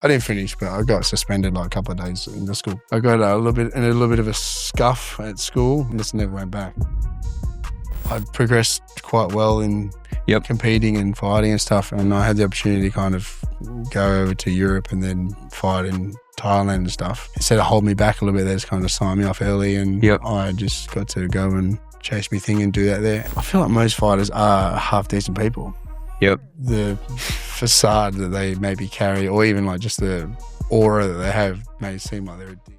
I didn't finish, but I got suspended like a couple of days in the school. I got a little bit of a scuff at school and just never went back. I progressed quite well in competing and fighting and stuff, and I had the opportunity to kind of go over to Europe and then fight in Thailand and stuff. Instead of holding me back a little bit, they just kind of signed me off early, and I just got to go and chase me thing and do that there. I feel like most fighters are half decent people. Yep. The facade that they maybe carry, or even like just the aura that they have, may seem like they're a dick.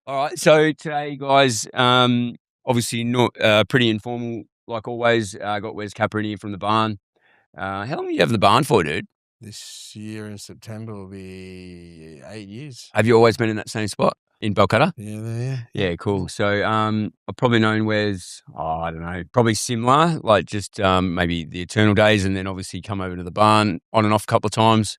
All right, so today, guys, obviously not pretty informal, like always. I got Wes Capper in here from the barn. How long do you have the barn for, dude? This year in September will be 8 years. Have you always been in that same spot in Balcutta? Yeah, cool. So I've probably known Wes, I don't know, probably similar, like just maybe the Eternal days, and then obviously come over to the barn on and off a couple of times,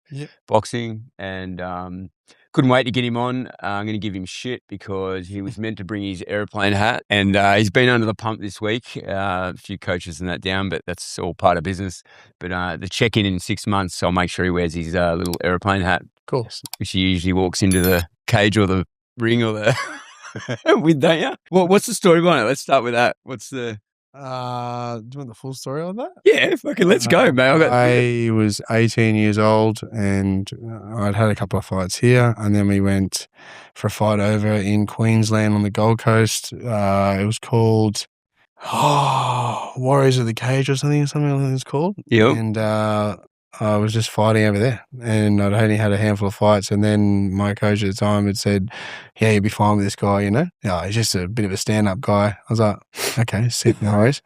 boxing, and couldn't wait to get him on. I'm going to give him shit because he was meant to bring his airplane hat, and he's been under the pump this week. A few coaches and that down, but that's all part of business. But the check-in in 6 months, I'll make sure he wears his little airplane hat, of course, which he usually walks into the cage or the ring or the with, don't you? What's the story behind it? Let's start with that. What's the do you want the full story on that? Yeah, fucking let's go, mate. I was 18 years old and I'd had a couple of fights here, and then we went for a fight over in Queensland on the Gold Coast. It was called Warriors of the Cage or something like it's called. Yep. And I was just fighting over there, and I'd only had a handful of fights, and then my coach at the time had said, yeah, you'll be fine with this guy, you know? Yeah, he's just a bit of a stand-up guy. I was like, okay, sick, no worries.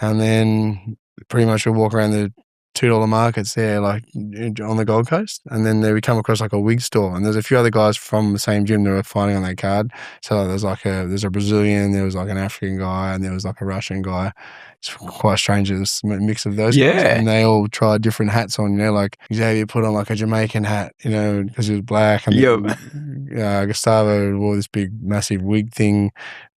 And then pretty much we'll walk around the $2 markets there, like on the Gold Coast, and then there we come across like a wig store, and there's a few other guys from the same gym that were fighting on that card. So there's a Brazilian, there was like an African guy, and there was like a Russian guy. It's quite strange, it's a mix of those guys, and they all tried different hats on, you know, like Xavier put on like a Jamaican hat, you know, because he was black, and then, Gustavo wore this big massive wig thing.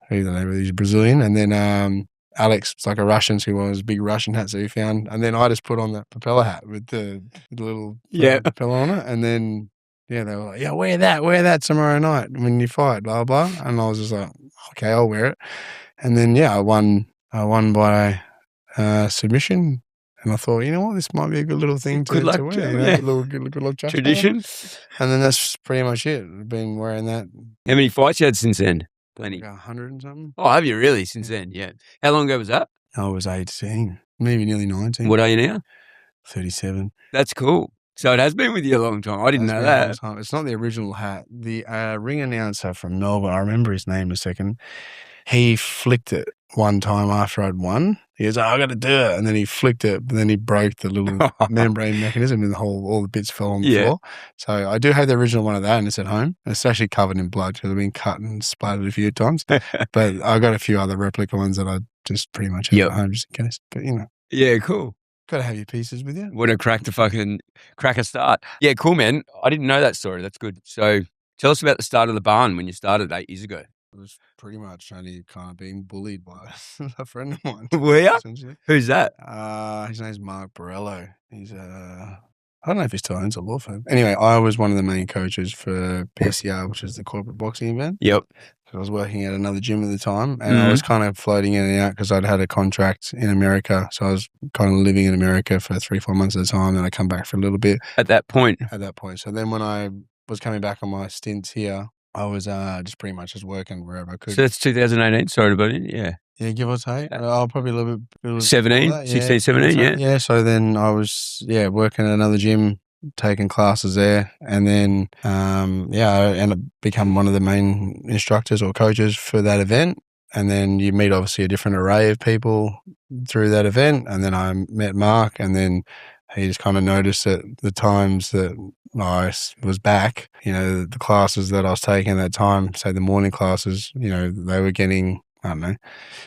I don't know whether he's Brazilian, and then Alex was like a Russian, so he wore his big Russian hats that he found. And then I just put on that propeller hat with the little propeller on it. And then, they were like, yeah, wear that tomorrow night when you fight, blah, blah. And I was just like, okay, I'll wear it. And then, I won by submission. And I thought, you know what, this might be a good little thing to wear. Good luck tradition. And then that's pretty much it. I've been wearing that. How many fights you had since then? Plenty. Like 100 and something. Oh, have you really? Since then, yeah. How long ago was that? I was 18, maybe nearly 19. What are you now? 37. That's cool. So it has been with you a long time. I didn't know that. It's not the original hat. The ring announcer from Melbourne, I remember his name a second, he flicked it one time after I'd won. He goes, I got to do it. And then he flicked it, but then he broke the little membrane mechanism and all the bits fell on the floor. So I do have the original one of that, and it's at home. It's actually covered in blood because I've been cut and splattered a few times. But I got a few other replica ones that I just pretty much have at home just in case. But, you know. Yeah, cool. Got to have your pieces with you. Want to crack a start. Yeah, cool, man. I didn't know that story. That's good. So tell us about the start of the barn when you started 8 years ago. I was pretty much only kind of being bullied by a friend of mine. Were you? Who's that? His name's Mark Borello. He's I don't know if he still owns a law firm. Anyway, I was one of the main coaches for PCR, which is the corporate boxing event. Yep. So I was working at another gym at the time, and I was kind of floating in and out because I'd had a contract in America. So I was kind of living in America for 3-4 months at a time, then I come back for a little bit. At that point. So then when I was coming back on my stints here, I was just pretty much just working wherever I could. So that's 2018, sorry about it, yeah. Yeah, give or take. Probably a little bit. 17, 16, 17, yeah. Yeah, so then I was, working at another gym, taking classes there. And then, I ended up becoming one of the main instructors or coaches for that event. And then you meet obviously a different array of people through that event. And then I met Mark, and then he just kind of noticed that the times that I was back, the classes that I was taking at that time, say the morning classes, they were getting, I don't know,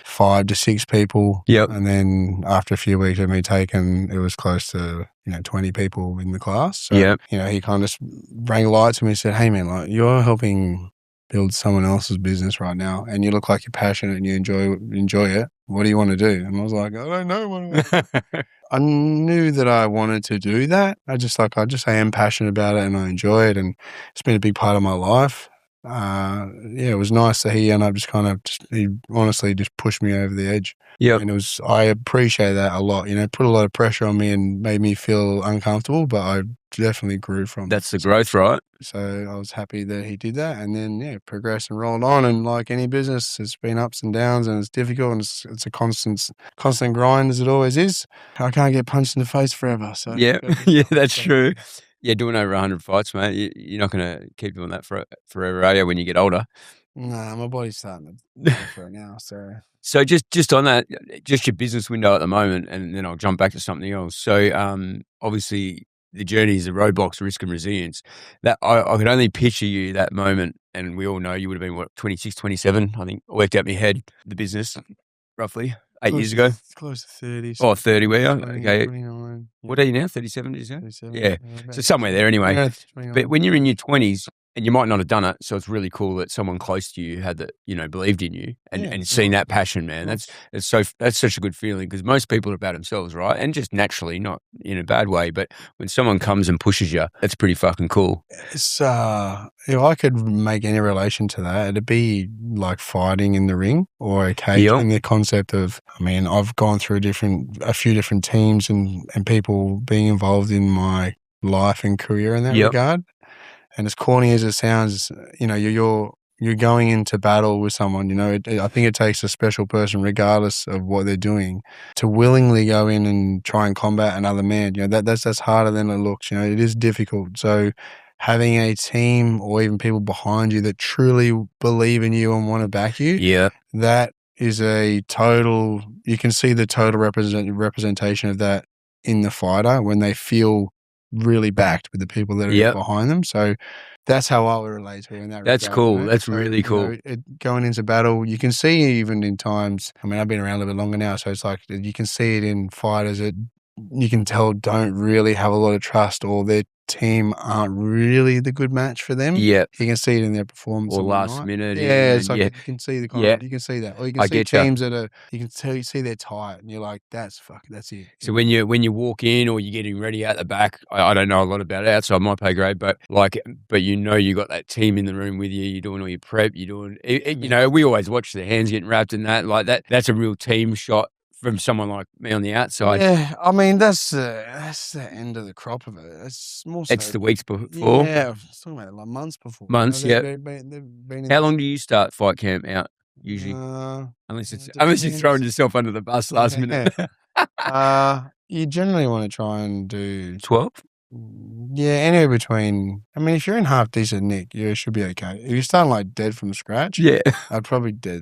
5 to 6 people. Yep. And then after a few weeks of me taking, it was close to, 20 people in the class. So, he kind of rang light to me and said, hey man, like you're helping build someone else's business right now, and you look like you're passionate and you enjoy it. What do you want to do? And I was like, I don't know. I knew that I wanted to do that. I am passionate about it and I enjoy it, and it's been a big part of my life. Yeah, it was nice that he ended up he honestly just pushed me over the edge. Yep. And I appreciate that a lot. Put a lot of pressure on me and made me feel uncomfortable, but I definitely grew from That's the growth, right? So I was happy that he did that, and then progressed and rolled on. And like any business, it's been ups and downs, and it's difficult, and it's a constant grind as it always is. I can't get punched in the face forever. So yeah, yeah, that's true. Yeah, doing over 100 fights, mate. You're not going to keep doing that forever, are you? When you get older. Nah, my body's starting to go for it now. So just on that, just your business window at the moment, and then I'll jump back to something else. So obviously the journey is the roadblocks, risk and resilience. That I could only picture you that moment, and we all know you would have been, 26, 27, I think. I worked out in my head, the business, roughly, 8 years ago. Close to 30. Oh, 30, were you? 20, Okay. 29. Yeah. What are you now, 37, did you say? 37. Yeah. So somewhere there anyway. 29. But when you're in your 20s, and you might not have done it, so it's really cool that someone close to you had that, believed in you and seen that passion, man. That's such a good feeling, because most people are about themselves, right? And just naturally, not in a bad way, but when someone comes and pushes you, that's pretty fucking cool. It's if I could make any relation to that, it'd be like fighting in the ring or a cage. Yep. And the concept of, I've gone through a few different teams and people being involved in my life and career in that regard. And as corny as it sounds, you're going into battle with someone. I think it takes a special person, regardless of what they're doing, to willingly go in and try and combat another man. That's harder than it looks. It is difficult. So having a team or even people behind you that truly believe in you and want to back you, that is a total. You can see the total representation of that in the fighter when they feel really backed with the people that are behind them. So that's how I would relate to it in that regard. That's cool. That's really cool. Going into battle, you can see even in times, I've been around a little bit longer now, so it's like you can see it in fighters that you can tell don't really have a lot of trust, or their team aren't really the good match for them. Yeah. You can see it in their performance. Or last minute. Yeah, it's like you can see the comment. You can see that. Or you can see teams that are, you see they're tight, and you're like, that's it. So when you walk in or you're getting ready out the back, I don't know a lot about it outside my pay grade, but you got that team in the room with you, you're doing all your prep, you're doing, we always watch the hands getting wrapped in that, like that's a real team shot from someone like me on the outside. Yeah, that's the end of the crop of it. It's more so. It's the weeks before. Yeah, I was talking about it like months before. Months, yeah. How long do you start fight camp out usually? Unless you're throwing yourself under the bus last minute. You generally want to try and do 12. Yeah, anywhere between. If you're in half decent nick, you should be okay. If you're starting like dead from scratch, I'd probably say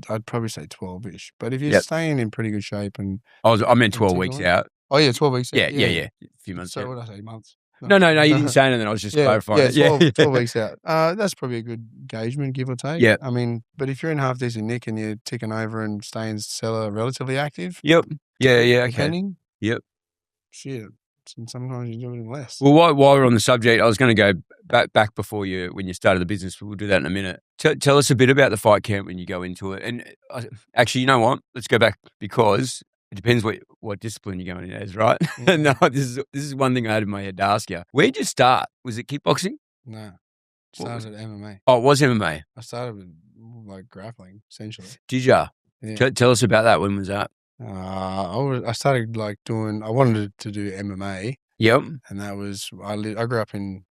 12-ish. But if you're staying in pretty good shape and I meant 12 weeks out. Oh yeah, 12 weeks out. Yeah. A few months. So what did I say? Months? No, you didn't say anything. I was just clarifying. Yeah, 12 weeks out. That's probably a good engagement, give or take. Yeah. But if you're in half decent nick and you're ticking over and staying cellar relatively active. Yep. Yeah. Okay. Depending. Yep. Shit. And sometimes you do it in less. Well, while we're on the subject, I was going to go back before when you started the business, but we'll do that in a minute. Tell us a bit about the fight camp when you go into it. And actually, you know what? Let's go back, because it depends what discipline you're going in as, right? Yeah. No, this is one thing I had in my head to ask you. Where'd you start? Was it kickboxing? No. Started at MMA. Oh, it was MMA? I started with like grappling, essentially. Did ya? Yeah. Tell us about that. When was that? I started I wanted to do MMA. Yep. And that was, I grew up in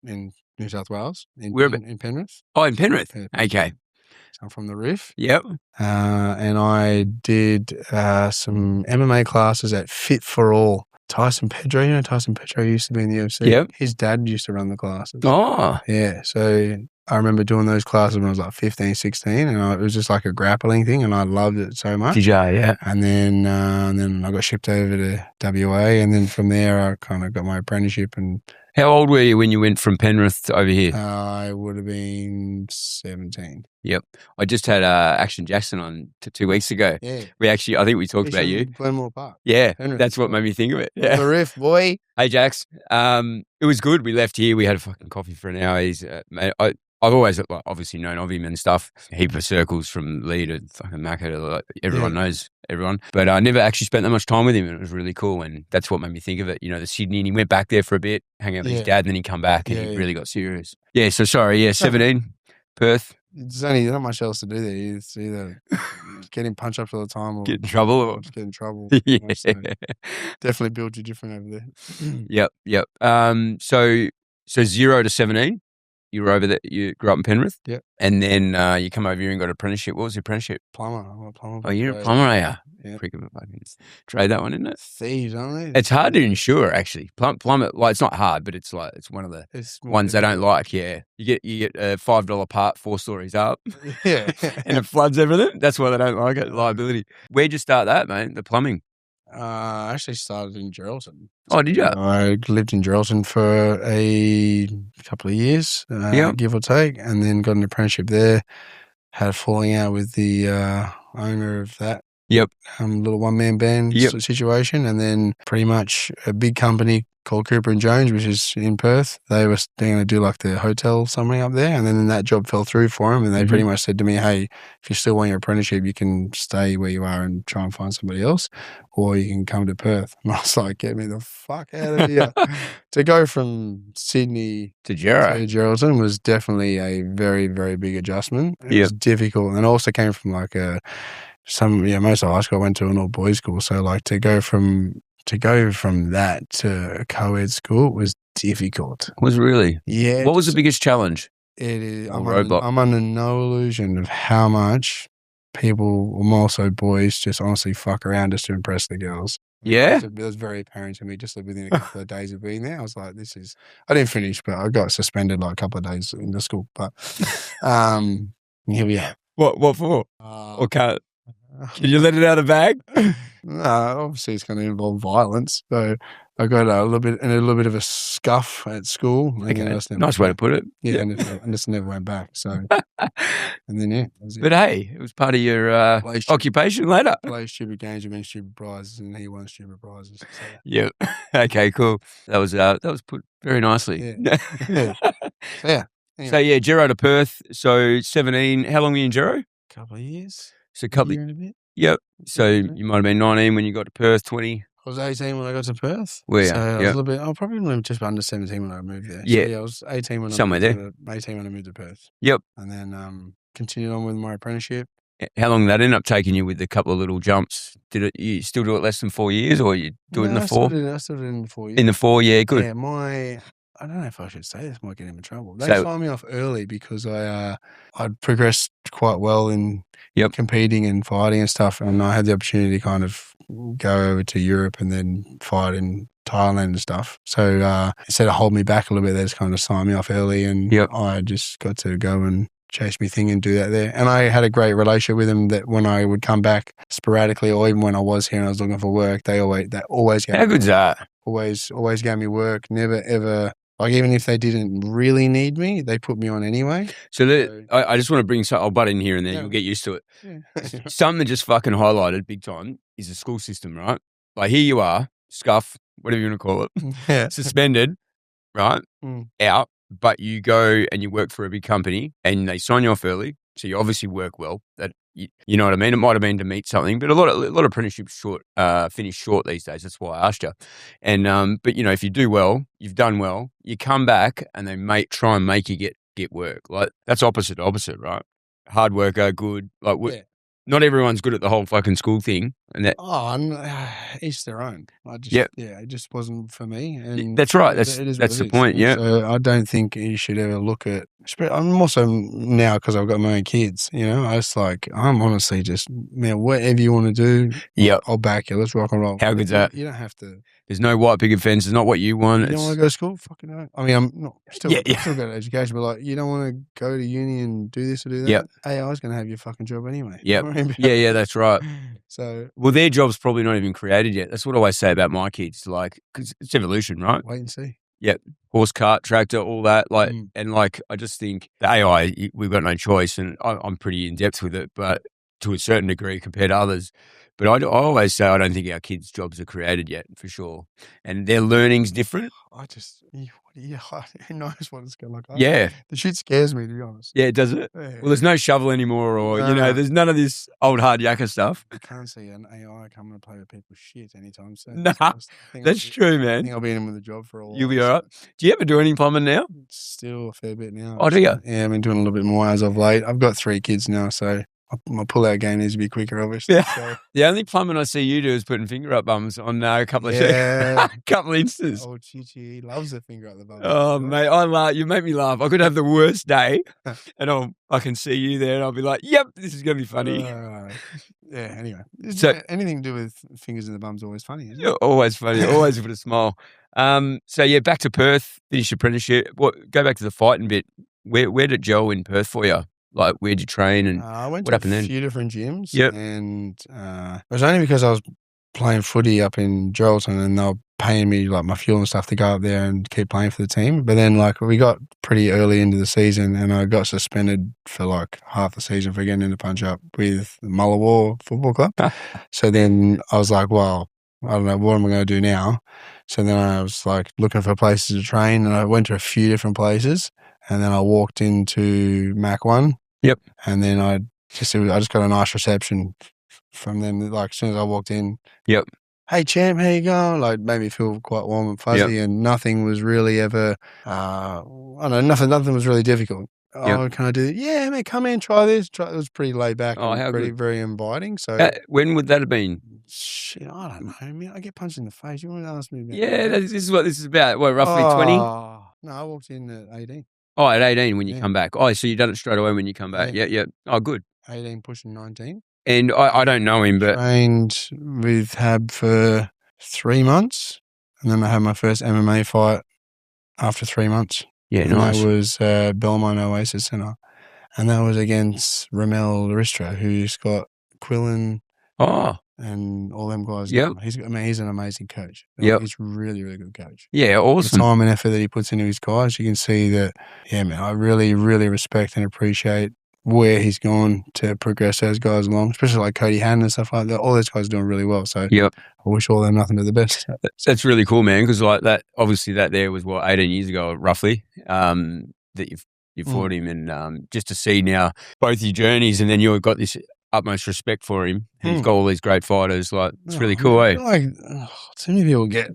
New South Wales, in Penrith. Oh, in Penrith. Okay. So I'm from the Reef. Yep. And I did some MMA classes at Fit for All. Tyson Pedro, Tyson Pedro used to be in the UFC. Yep. His dad used to run the classes. Oh. Yeah. So I remember doing those classes when I was like 15, 16, and it was just like a grappling thing, and I loved it so much. Did you? Yeah. And then I got shipped over to WA, and then from there I kind of got my apprenticeship. And how old were you when you went from Penrith to over here? I would have been 17. Yep. I just had Action Jackson on 2 weeks ago. Yeah. I think we talked about you. Glenmore Park. Yeah. Penrith. That's what made me think of it. Yeah. The Riff, boy. Hey, Jax. It was good. We left here. We had a fucking coffee for an hour. I've always obviously known of him and stuff. A heap of circles from Lee to fucking Macca to like, everyone knows everyone. But I never actually spent that much time with him, and it was really cool. And that's what made me think of it. You know, the Sydney, and he went back there for a bit, hang out with his dad, and then he come back and he really got serious. Yeah, so sorry, 17, Perth. There's not much else to do there. It's either getting punched up all the time or get in trouble or just get in trouble. Yeah. So definitely built you different over there. Yep. So 0 to 17. You were over there. You grew up in Penrith. Yep. And then you come over here and got an apprenticeship. What was your apprenticeship? Plumber. I'm a plumber. Oh, you're a plumber, are you? Yeah. Prick of a fucking trade that one, isn't it? Thieves, aren't they? It's hard to insure, actually. Plumber, like it's not hard, but it's like it's one of the ones they don't like. Yeah, you get a $5 part 4 stories up. Yeah, and it floods everything. That's why they don't like it. Liability. Where'd you start that, mate? The plumbing. I actually started in Geraldton. Oh, did you? I lived in Geraldton for a couple of years, give or take, and then got an apprenticeship there. Had a falling out with the owner of that. Yep. Little one-man band situation, and then pretty much a big company called Cooper and Jones, which is in Perth. They were going to do like the hotel something up there, and then that job fell through for them, and they pretty much said to me, hey, if you still want your apprenticeship, you can stay where you are and try and find somebody else, or you can come to Perth. And I was like, get me the fuck out of here. To go from Sydney to Geraldton was definitely a very, very big adjustment. It was difficult, and also came from like most of high school I went to an all boys school, so like to go from that to a co-ed school was difficult. Was really? Yeah. What was the biggest challenge? It is. I'm under no illusion of how much people, or more so boys, just honestly fuck around just to impress the girls. Yeah? It was very apparent to me just within a couple of days of being there. I was like, I didn't finish, but I got suspended like a couple of days in the school. But here we are. What for? Or can't? Can you let it out of the bag? No, obviously it's going to involve violence. So I got a little bit of a scuff at school. Okay. Nice way to put it. Yeah, and just never went back. So, and then that was it. But hey, it was part of your occupation later. Play stupid games, you win stupid prizes, and he won stupid prizes. So. Yeah. Okay. Cool. That was put very nicely. Yeah. Anyway. So Gero to Perth. So 17. How long were you in Gero? Couple of years. So a couple year and a bit. Yep. So you might have been 19 when you got to Perth. 20. I was 18 when I got to Perth. Where? So I was a little bit. I probably just under 17 when I moved there. Yeah. So I was 18 when somewhere I there. 18 when I moved to Perth. Yep. And then continued on with my apprenticeship. How long did that end up taking you with a couple of little jumps? You still do it less than 4 years, or you do it in the 4? I still did it in the 4 years. In the 4, yeah, good. Yeah, I don't know if I should say this, might get him in trouble. They signed me off early because I'd progressed quite well in competing and fighting and stuff, and I had the opportunity to kind of go over to Europe and then fight in Thailand and stuff. So instead of holding me back a little bit, they just kind of signed me off early, and I just got to go and chase me thing and do that there. And I had a great relationship with them that when I would come back sporadically, or even when I was here and I was looking for work, they always gave How good's that? Always gave me work. Never ever. Like, even if they didn't really need me, they put me on anyway. So I just want to bring I'll butt in here and then you'll get used to it. Yeah. Something that just fucking highlighted big time is the school system, right? Like, here you are, scuff, whatever you want to call it, suspended, right? Out, but you go and you work for a big company and they sign you off early. So you obviously work well. That you know what I mean? It might have been to meet something, but a lot of apprenticeships finish short these days. That's why I asked you. And but you know, if you do well, you've done well. You come back and they try and make you get work. Like, that's opposite, right? Hard worker, good. Like, not everyone's good at the whole fucking school thing. And that each their own. It just wasn't for me. And that's right. That's the point. Yeah. So I don't think you should ever look at. I'm also now, because I've got my own kids. You know, I'm honestly just, man, whatever you want to do, I'll back you. Let's rock and roll. How good's that? You don't have to. There's no white picket fence. It's not what you want. You don't want to go to school? Fucking no. I mean, I'm not still got education, but like, you don't want to go to uni and do this or do that. Yeah. AI's going to have your fucking job anyway. Yeah. Yeah, that's right. So, well, their job's probably not even created yet. That's what I always say about my kids. Like, because it's evolution, right? Wait and see. Yeah. Horse, cart, tractor, all that. Like, and like, I just think the AI, we've got no choice, and I'm pretty in depth with it, but to a certain degree compared to others. But I always say I don't think our kids' jobs are created yet, for sure. And their learning's different. Who knows what it's going to look like. Yeah. The shit scares me, to be honest. Yeah, does it? Yeah. Well, there's no shovel anymore or, there's none of this old hard yakka stuff. You can't see an AI coming to play with people's shit anytime soon. Nah, that's true, man. I think I'll be in with a job for a while. You'll be all right. Do you ever do any plumbing now? Still a fair bit now. Oh, do you? Yeah, I've been doing a little bit more as of late. I've got 3 kids now, so my pull-out game needs to be quicker, obviously. Yeah. So. The only plumbing I see you do is putting finger up bums on a couple of couple of instances. Oh, Chichi, he loves the finger up the bum. Oh, mate, I laugh. You make me laugh. I could have the worst day, and I can see you there, and I'll be like, "Yep, this is gonna be funny." Yeah. Anyway, so anything to do with fingers in the bum's always funny, isn't it? Always funny. Always with a smile. So yeah, back to Perth. Finish apprenticeship. Go back to the fighting bit. Where did it gel in Perth for you? Like, where'd you train and I went what to happened a then? few different gyms. Yep. And it was only because I was playing footy up in Geraldton and they were paying me like my fuel and stuff to go up there and keep playing for the team. But then like we got pretty early into the season and I got suspended for like half the season for getting into punch up with the Mullawar Football Club. So then I was like, well, I don't know, what am I going to do now? So then I was like looking for places to train and I went to a few different places. And then I walked into Mac 1. Yep. And then I just got a nice reception from them. Like as soon as I walked in. Yep. Hey champ, how you going? Like made me feel quite warm and fuzzy, and nothing was really ever. I don't know, nothing was really difficult. Oh, can I do it? Yeah, man, come in, try this. It was pretty laid back and pretty very inviting. So when would that have been? Shit, I don't know. I mean, I get punched in the face. You want to ask me about? Yeah, this is what this is about. What, roughly 20? No, I walked in at 18. Oh, at 18 when you come back. Oh, so you done it straight away when you come back. Yeah. Oh, good. 18 pushing 19. And I don't know him, but trained with Hab for 3 months, and then I had my first MMA fight after 3 months. Yeah, and nice. That was Belmont Oasis Centre, and that was against Ramel Laristro, who's got Quillen. And all them guys. Yeah, he's an amazing coach. Yeah, he's really, really good coach. Yeah, awesome. The time and effort that he puts into his guys, you can see that. Yeah, man, I really, really respect and appreciate where he's gone to progress those guys along, especially like Cody Hannon and stuff like that. All those guys are doing really well. So I wish all them nothing but the best. That's really cool, man. Because like that, obviously that there was 18 years ago, roughly. That you fought him, and just to see now both your journeys, and then you've got this utmost respect for him. He's got all these great fighters. Like it's really cool, eh? Like too many people get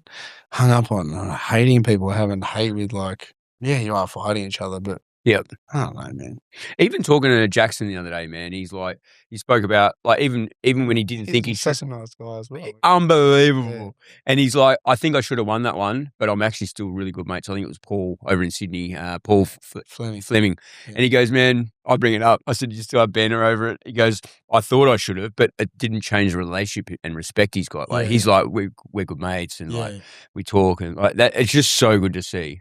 hung up on hating people, having hate with like, yeah, you are fighting each other, but I don't know, man. Even talking to Jackson the other day, man, he's like, he spoke about like even when he didn't think he's such a nice guy as well. Unbelievable. Yeah. And he's like, I think I should have won that one, but I'm actually still really good mates. I think it was Paul over in Sydney, Paul Fleming. Yeah. And he goes, man, I bring it up. I said, you still have banner over it? He goes, I thought I should have, but it didn't change the relationship and respect he's got. Like he's like, we're good mates and like we talk and like that. It's just so good to see.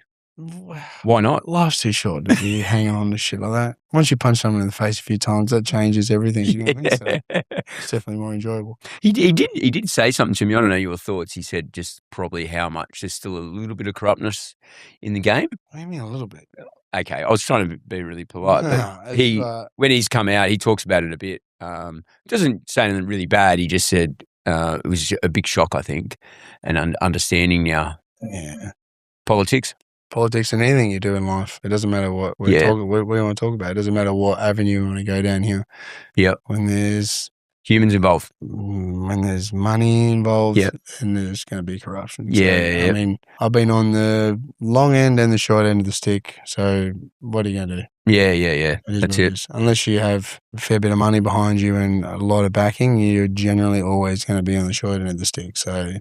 Why not? Life's too short to be hanging on to shit like that. Once you punch someone in the face a few times, that changes everything. You know what I mean? So it's definitely more enjoyable. He did say something to me. I don't know your thoughts. He said just probably how much there's still a little bit of corruptness in the game. What do you mean a little bit? Okay, I was trying to be really polite, but when he's come out, he talks about it a bit. Doesn't say anything really bad. He just said it was a big shock, I think, and understanding now. Yeah, politics and anything you do in life. It doesn't matter what we want to talk about. It doesn't matter what avenue you want to go down here. Yeah. When there's humans involved, when there's money involved, and there's going to be corruption. I mean, I've been on the long end and the short end of the stick. So what are you going to do? Yeah. That's it. Unless you have a fair bit of money behind you and a lot of backing, you're generally always going to be on the short end of the stick. So,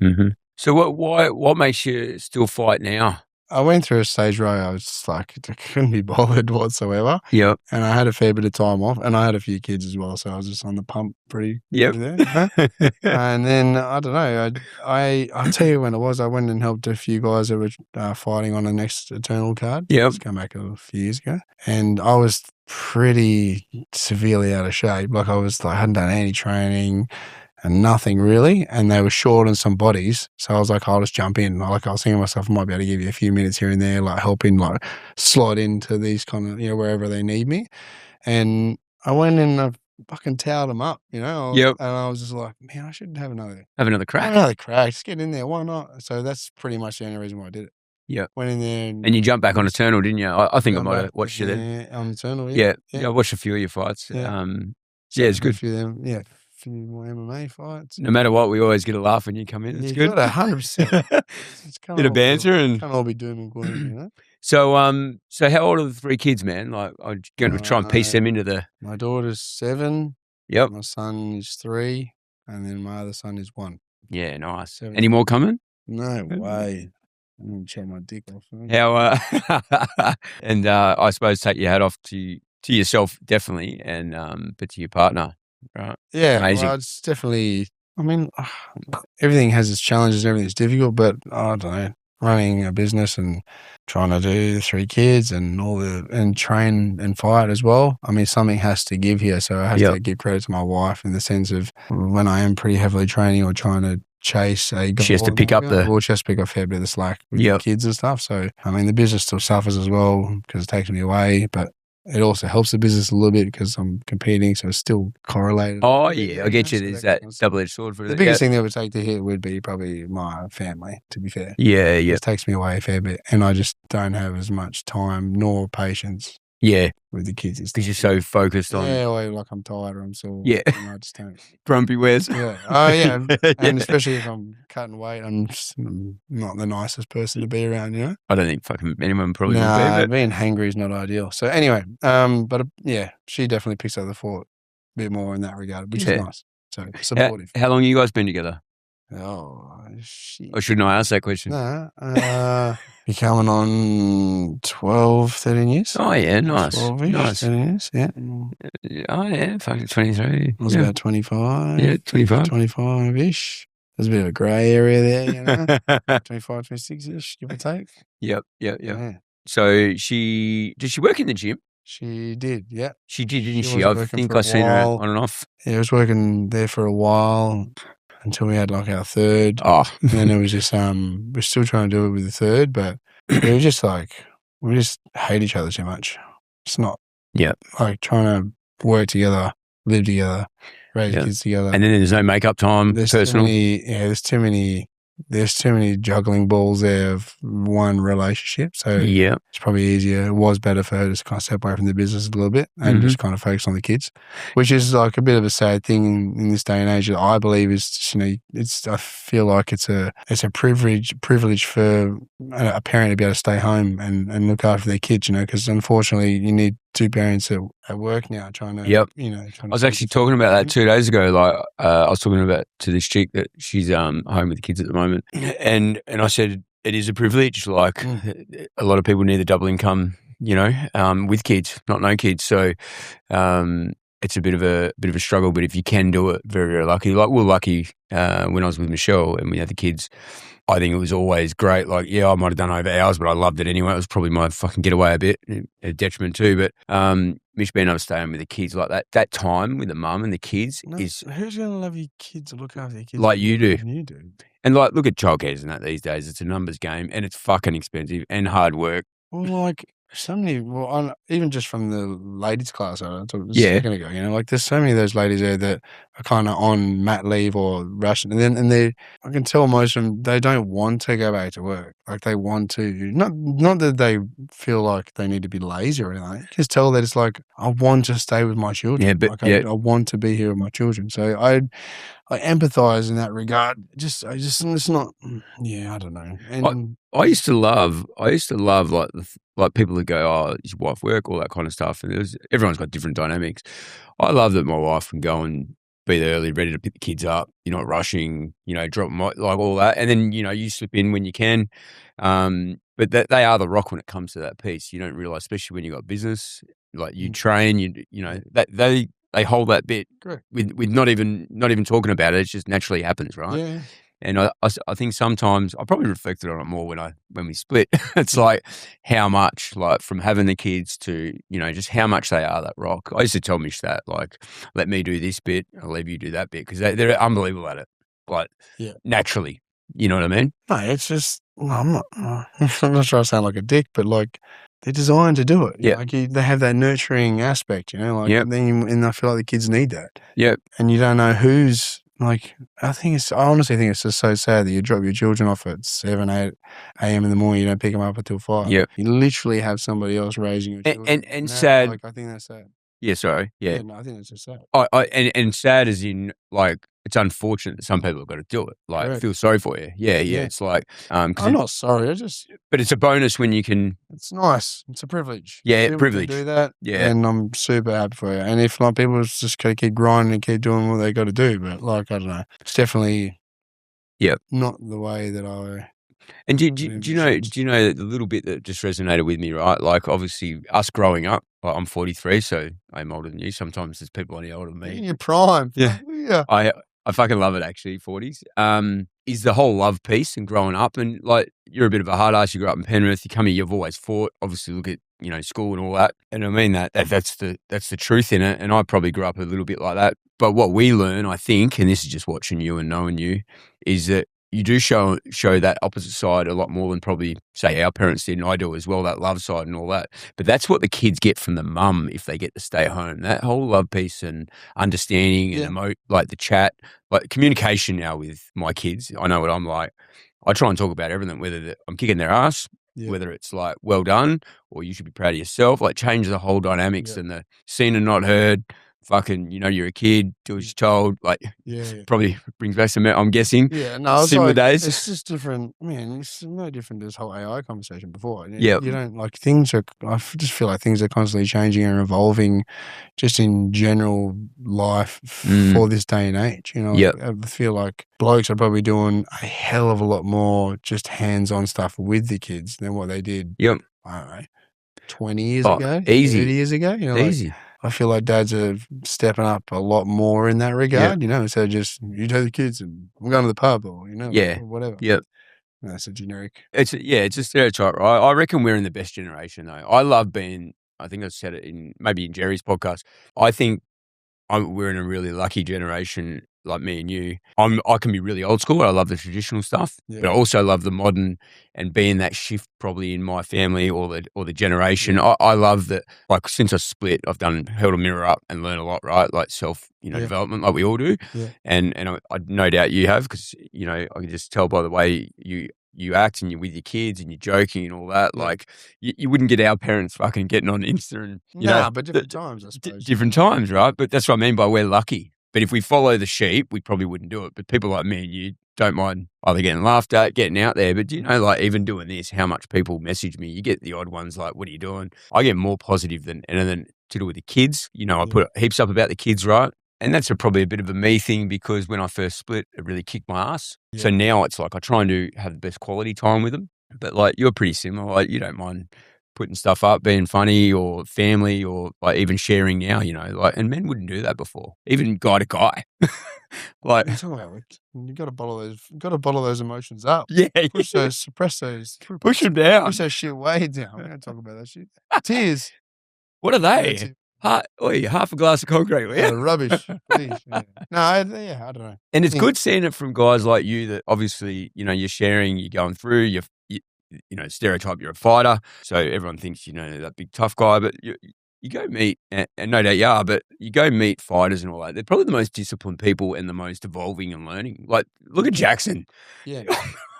So what makes you still fight now? I went through a stage where I was just like, I couldn't be bothered whatsoever. Yep. And I had a fair bit of time off, and I had a few kids as well, so I was just on the pump pretty there. And then, I don't know, I'll tell you when it was. I went and helped a few guys that were fighting on the next Eternal card. Yep. It's come back a few years ago. And I was pretty severely out of shape. Like I hadn't done any training and nothing really, and they were short on some bodies. So I was like, I'll just jump in. Like I was thinking to myself, I might be able to give you a few minutes here and there, like helping, like slot into these kind of, wherever they need me. And I went in, fucking towed them up, you know. Yep. And I was just like, man, I should have another crack. Just get in there. Why not? So that's pretty much the only reason why I did it. Yeah. Went in there and you jumped back on Eternal, didn't you? I think I might have watched you then. Yeah, on Eternal. Yeah. I watched a few of your fights. Yeah. It's good. A few of them. Yeah, a few more MMA fights. No matter what, we always get a laugh when you come in. It's good. 100%. Bit of banter and can't all be doom and gloom, you know. So how old are the 3 kids, man? Like, I'm going to try and piece them into the. My daughter's 7. Yep. My son is 3, and then my other son is 1. Yeah, nice. 7. Any more coming? No way. I'm gonna check my dick off. How and I suppose take your hat off to yourself, definitely, and but to your partner, right? Yeah, amazing. well, it's definitely. I mean, everything has its challenges. Everything's difficult, but I don't know. Running a business and trying to do 3 kids and and train and fight as well. I mean, something has to give here, so I have to give credit to my wife in the sense of when I am pretty heavily training or trying to chase a goal. She has to pick up she has to pick up a fair bit of the slack with the kids and stuff. So, I mean, the business still suffers as well because it takes me away, but it also helps the business a little bit because I'm competing, so it's still correlated. Oh, yeah, I get you. There's that double-edged sword for the biggest thing that would take the hit would be probably my family, to be fair. Yeah. It takes me away a fair bit, and I just don't have as much time nor patience. Yeah. With the kids. Because you're so focused on. Yeah, like I'm tired or I'm sore. Yeah. And I just don't. Grumpy Wes. Yeah. Oh, yeah. And especially if I'm cutting weight, I'm not the nicest person to be around, you know? I don't think fucking anyone probably would be. But being hangry is not ideal. So anyway, but she definitely picks up the fort a bit more in that regard, which is nice. So supportive. How long have you guys been together? Oh, shit. Or shouldn't I ask that question? No. You're coming on 12, 13 years? Oh, yeah, nice. 12-ish, 13 years, yeah. Oh, yeah, fucking 23. I was about 25. Yeah, 25. 25-ish. There's a bit of a grey area there, you know? 25, 26-ish, give or take. Yep. Yeah. So did she work in the gym? She did, yeah. She did, didn't she? I think I seen her on and off. Yeah, I was working there for a while. Until we had like our 3rd. Oh. And then it was just, we're still trying to do it with the 3rd, but it was just like, we just hate each other too much. It's not like trying to work together, live together, raise kids together. And then there's no makeup time, personal. There's too many juggling balls there of one relationship. So it's probably easier. It was better for her to kind of step away from the business a little bit and just kind of focus on the kids, which is like a bit of a sad thing in this day and age that I believe is just, I feel like it's a privilege for a parent to be able to stay home and look after their kids, because unfortunately you need 2 parents at work now trying to, I was actually talking about that 2 days ago. Like, I was talking about to this chick that she's home with the kids at the moment, and I said it is a privilege. Like, a lot of people need the double income, with kids, not no kids. So, it's a bit of a struggle. But if you can do it, very, very lucky. Like, we're lucky when I was with Michelle and we had the kids. I think it was always great. Like, I might have done over hours, but I loved it anyway. It was probably my fucking getaway a bit, a detriment too. But Mish being able to stay home with the kids like that time with the mum and the kids is... Who's going to love your kids or look after your kids? Like you do. You do. And like, look at childcares and that these days. It's a numbers game and it's fucking expensive and hard work. Well, like... So many, even just from the ladies' class, I talked a second ago, like there's so many of those ladies there that are kind of on mat leave or ration, and I can tell most of them, they don't want to go back to work. Like they want to, not that they feel like they need to be lazy or anything. Just tell that it's like, I want to stay with my children. Yeah, but I want to be here with my children. So I empathize in that regard. It's not. Yeah, I don't know. And I used to love like people that go, oh, is your wife work, all that kind of stuff. And everyone's got different dynamics. I love that my wife can go and be there early, ready to pick the kids up. You're not rushing, drop them, like all that. And then, you slip in when you can. But they are the rock when it comes to that piece. You don't realize, especially when you got business, like you train, that they hold that bit with not even talking about it. It just naturally happens, right? Yeah. And I think sometimes I probably reflected on it more when we split. It's like how much, like from having the kids to, just how much they are that rock. I used to tell Mish that, like, let me do this bit, I'll leave you do that bit, because they're unbelievable at it. Like, naturally, you know what I mean? No, it's just, I'm not sure I sound like a dick, but like, they're designed to do it. Yeah. Like they have that nurturing aspect, and I feel like the kids need that. Yep. And you don't know who's like. I honestly think it's just so sad that you drop your children off at 7, 8 a.m. in the morning. You don't pick them up until 5. Yep. You literally have somebody else raising your children. And sad. Like, I think that's sad. Yeah. Sorry. Yeah. No, I think that's just sad. And sad as in like. It's unfortunate that some people have got to do it. Like, I feel sorry for you. Yeah. It's like, I'm not sorry. But it's a bonus when you can. It's nice. It's a privilege. Yeah, people privilege. Can do that. Yeah, and I'm super happy for you. And if like people just gotta keep grinding and keep doing what they got to do, but like I don't know, it's definitely not the way that I. And do you know the little bit that just resonated with me, right? Like, obviously, us growing up, like, I'm 43, so I'm older than you. Sometimes there's people only older than me. In your prime. Yeah. I fucking love it, actually, 40s. Is the whole love piece and growing up. And, like, you're a bit of a hard ass. You grew up in Penrith. You come here, you've always fought. Obviously, look at, school and all that. And I mean that's the truth in it. And I probably grew up a little bit like that. But what we learn, I think, and this is just watching you and knowing you, is that you do show that opposite side a lot more than probably, say, our parents did, and I do as well, that love side and all that. But that's what the kids get from the mum if they get to stay home. That whole love piece and understanding and like the chat, like communication now with my kids. I know what I'm like. I try and talk about everything, whether I'm kicking their ass, whether it's like, well done, or you should be proud of yourself. Like, change the whole dynamics and the seen and not heard. Fucking, you're a kid, do as you're told. Like, probably brings back some, I'm guessing. Yeah, no, similar days. It's just different. I mean, it's no different to this whole AI conversation before. Yeah. You don't like I just feel like things are constantly changing and evolving just in general life for this day and age. I feel like blokes are probably doing a hell of a lot more just hands-on stuff with the kids than what they did, I don't know, 20 years ago, 30 years ago. Easy. I feel like dads are stepping up a lot more in that regard, instead of just, you take the kids and I'm going to the pub or, or whatever. Yep. That's a generic. It's a stereotype, right? I reckon we're in the best generation, though. I love being, I think I said it maybe in Jerry's podcast. I think we're in a really lucky generation, like me and you. I can be really old school. I love the traditional stuff, but I also love the modern and being that shift probably in my family or the generation. I love that. Like, since I split, I've held a mirror up and learned a lot, right? Like self, development, like we all do. Yeah. And I no doubt you have, because I can just tell by the way you act and you're with your kids and you're joking and all that. Yeah. Like, you wouldn't get our parents fucking getting on Insta and but different times, I suppose. Different times, right? But that's what I mean by we're lucky. But if we follow the sheep, we probably wouldn't do it. But people like me and you don't mind either getting laughed at, getting out there. But like, even doing this, how much people message me? You get the odd ones like, what are you doing? I get more positive than anything to do with the kids. I put heaps up about the kids, right? And that's probably a bit of a me thing, because when I first split, it really kicked my ass. Yeah. So now it's like I try and have the best quality time with them. But like, you're pretty similar. Like, you don't mind putting stuff up, being funny or family, or like even sharing now, like, and men wouldn't do that before, even guy to guy. Like, you got to bottle those emotions up. Yeah, suppress those, push them down, push that shit way down. We're gonna talk about that shit. Tears. What are they? Half a glass of concrete. Rubbish. Please. Yeah. No, I don't know. And it's good seeing it from guys like you that obviously, you're sharing, you're going through, you stereotype, you're a fighter. So everyone thinks, that big tough guy, but you go meet, and no doubt you are, but you go meet fighters and all that. They're probably the most disciplined people and the most evolving and learning. Like, look at Jackson. Yeah.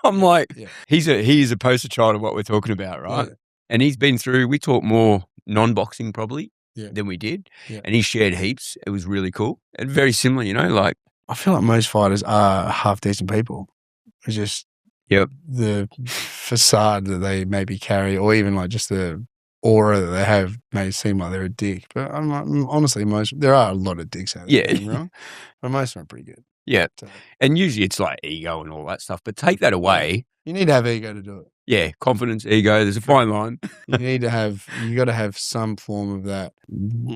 I'm like, he is a poster child of what we're talking about, right? Yeah. And he's been through, we talk more non-boxing probably than we did. Yeah. And he shared heaps. It was really cool. And very similar, like. I feel like most fighters are half decent people. It's just the facade that they maybe carry, or even like just the aura that they have, may seem like they're a dick. But honestly, there are a lot of dicks out there. Yeah. Wrong, but most of them are pretty good. Yeah. So. And usually it's like ego and all that stuff. But take that away. You need to have ego to do it. Yeah. Confidence, ego. There's a fine line. You got to have some form of that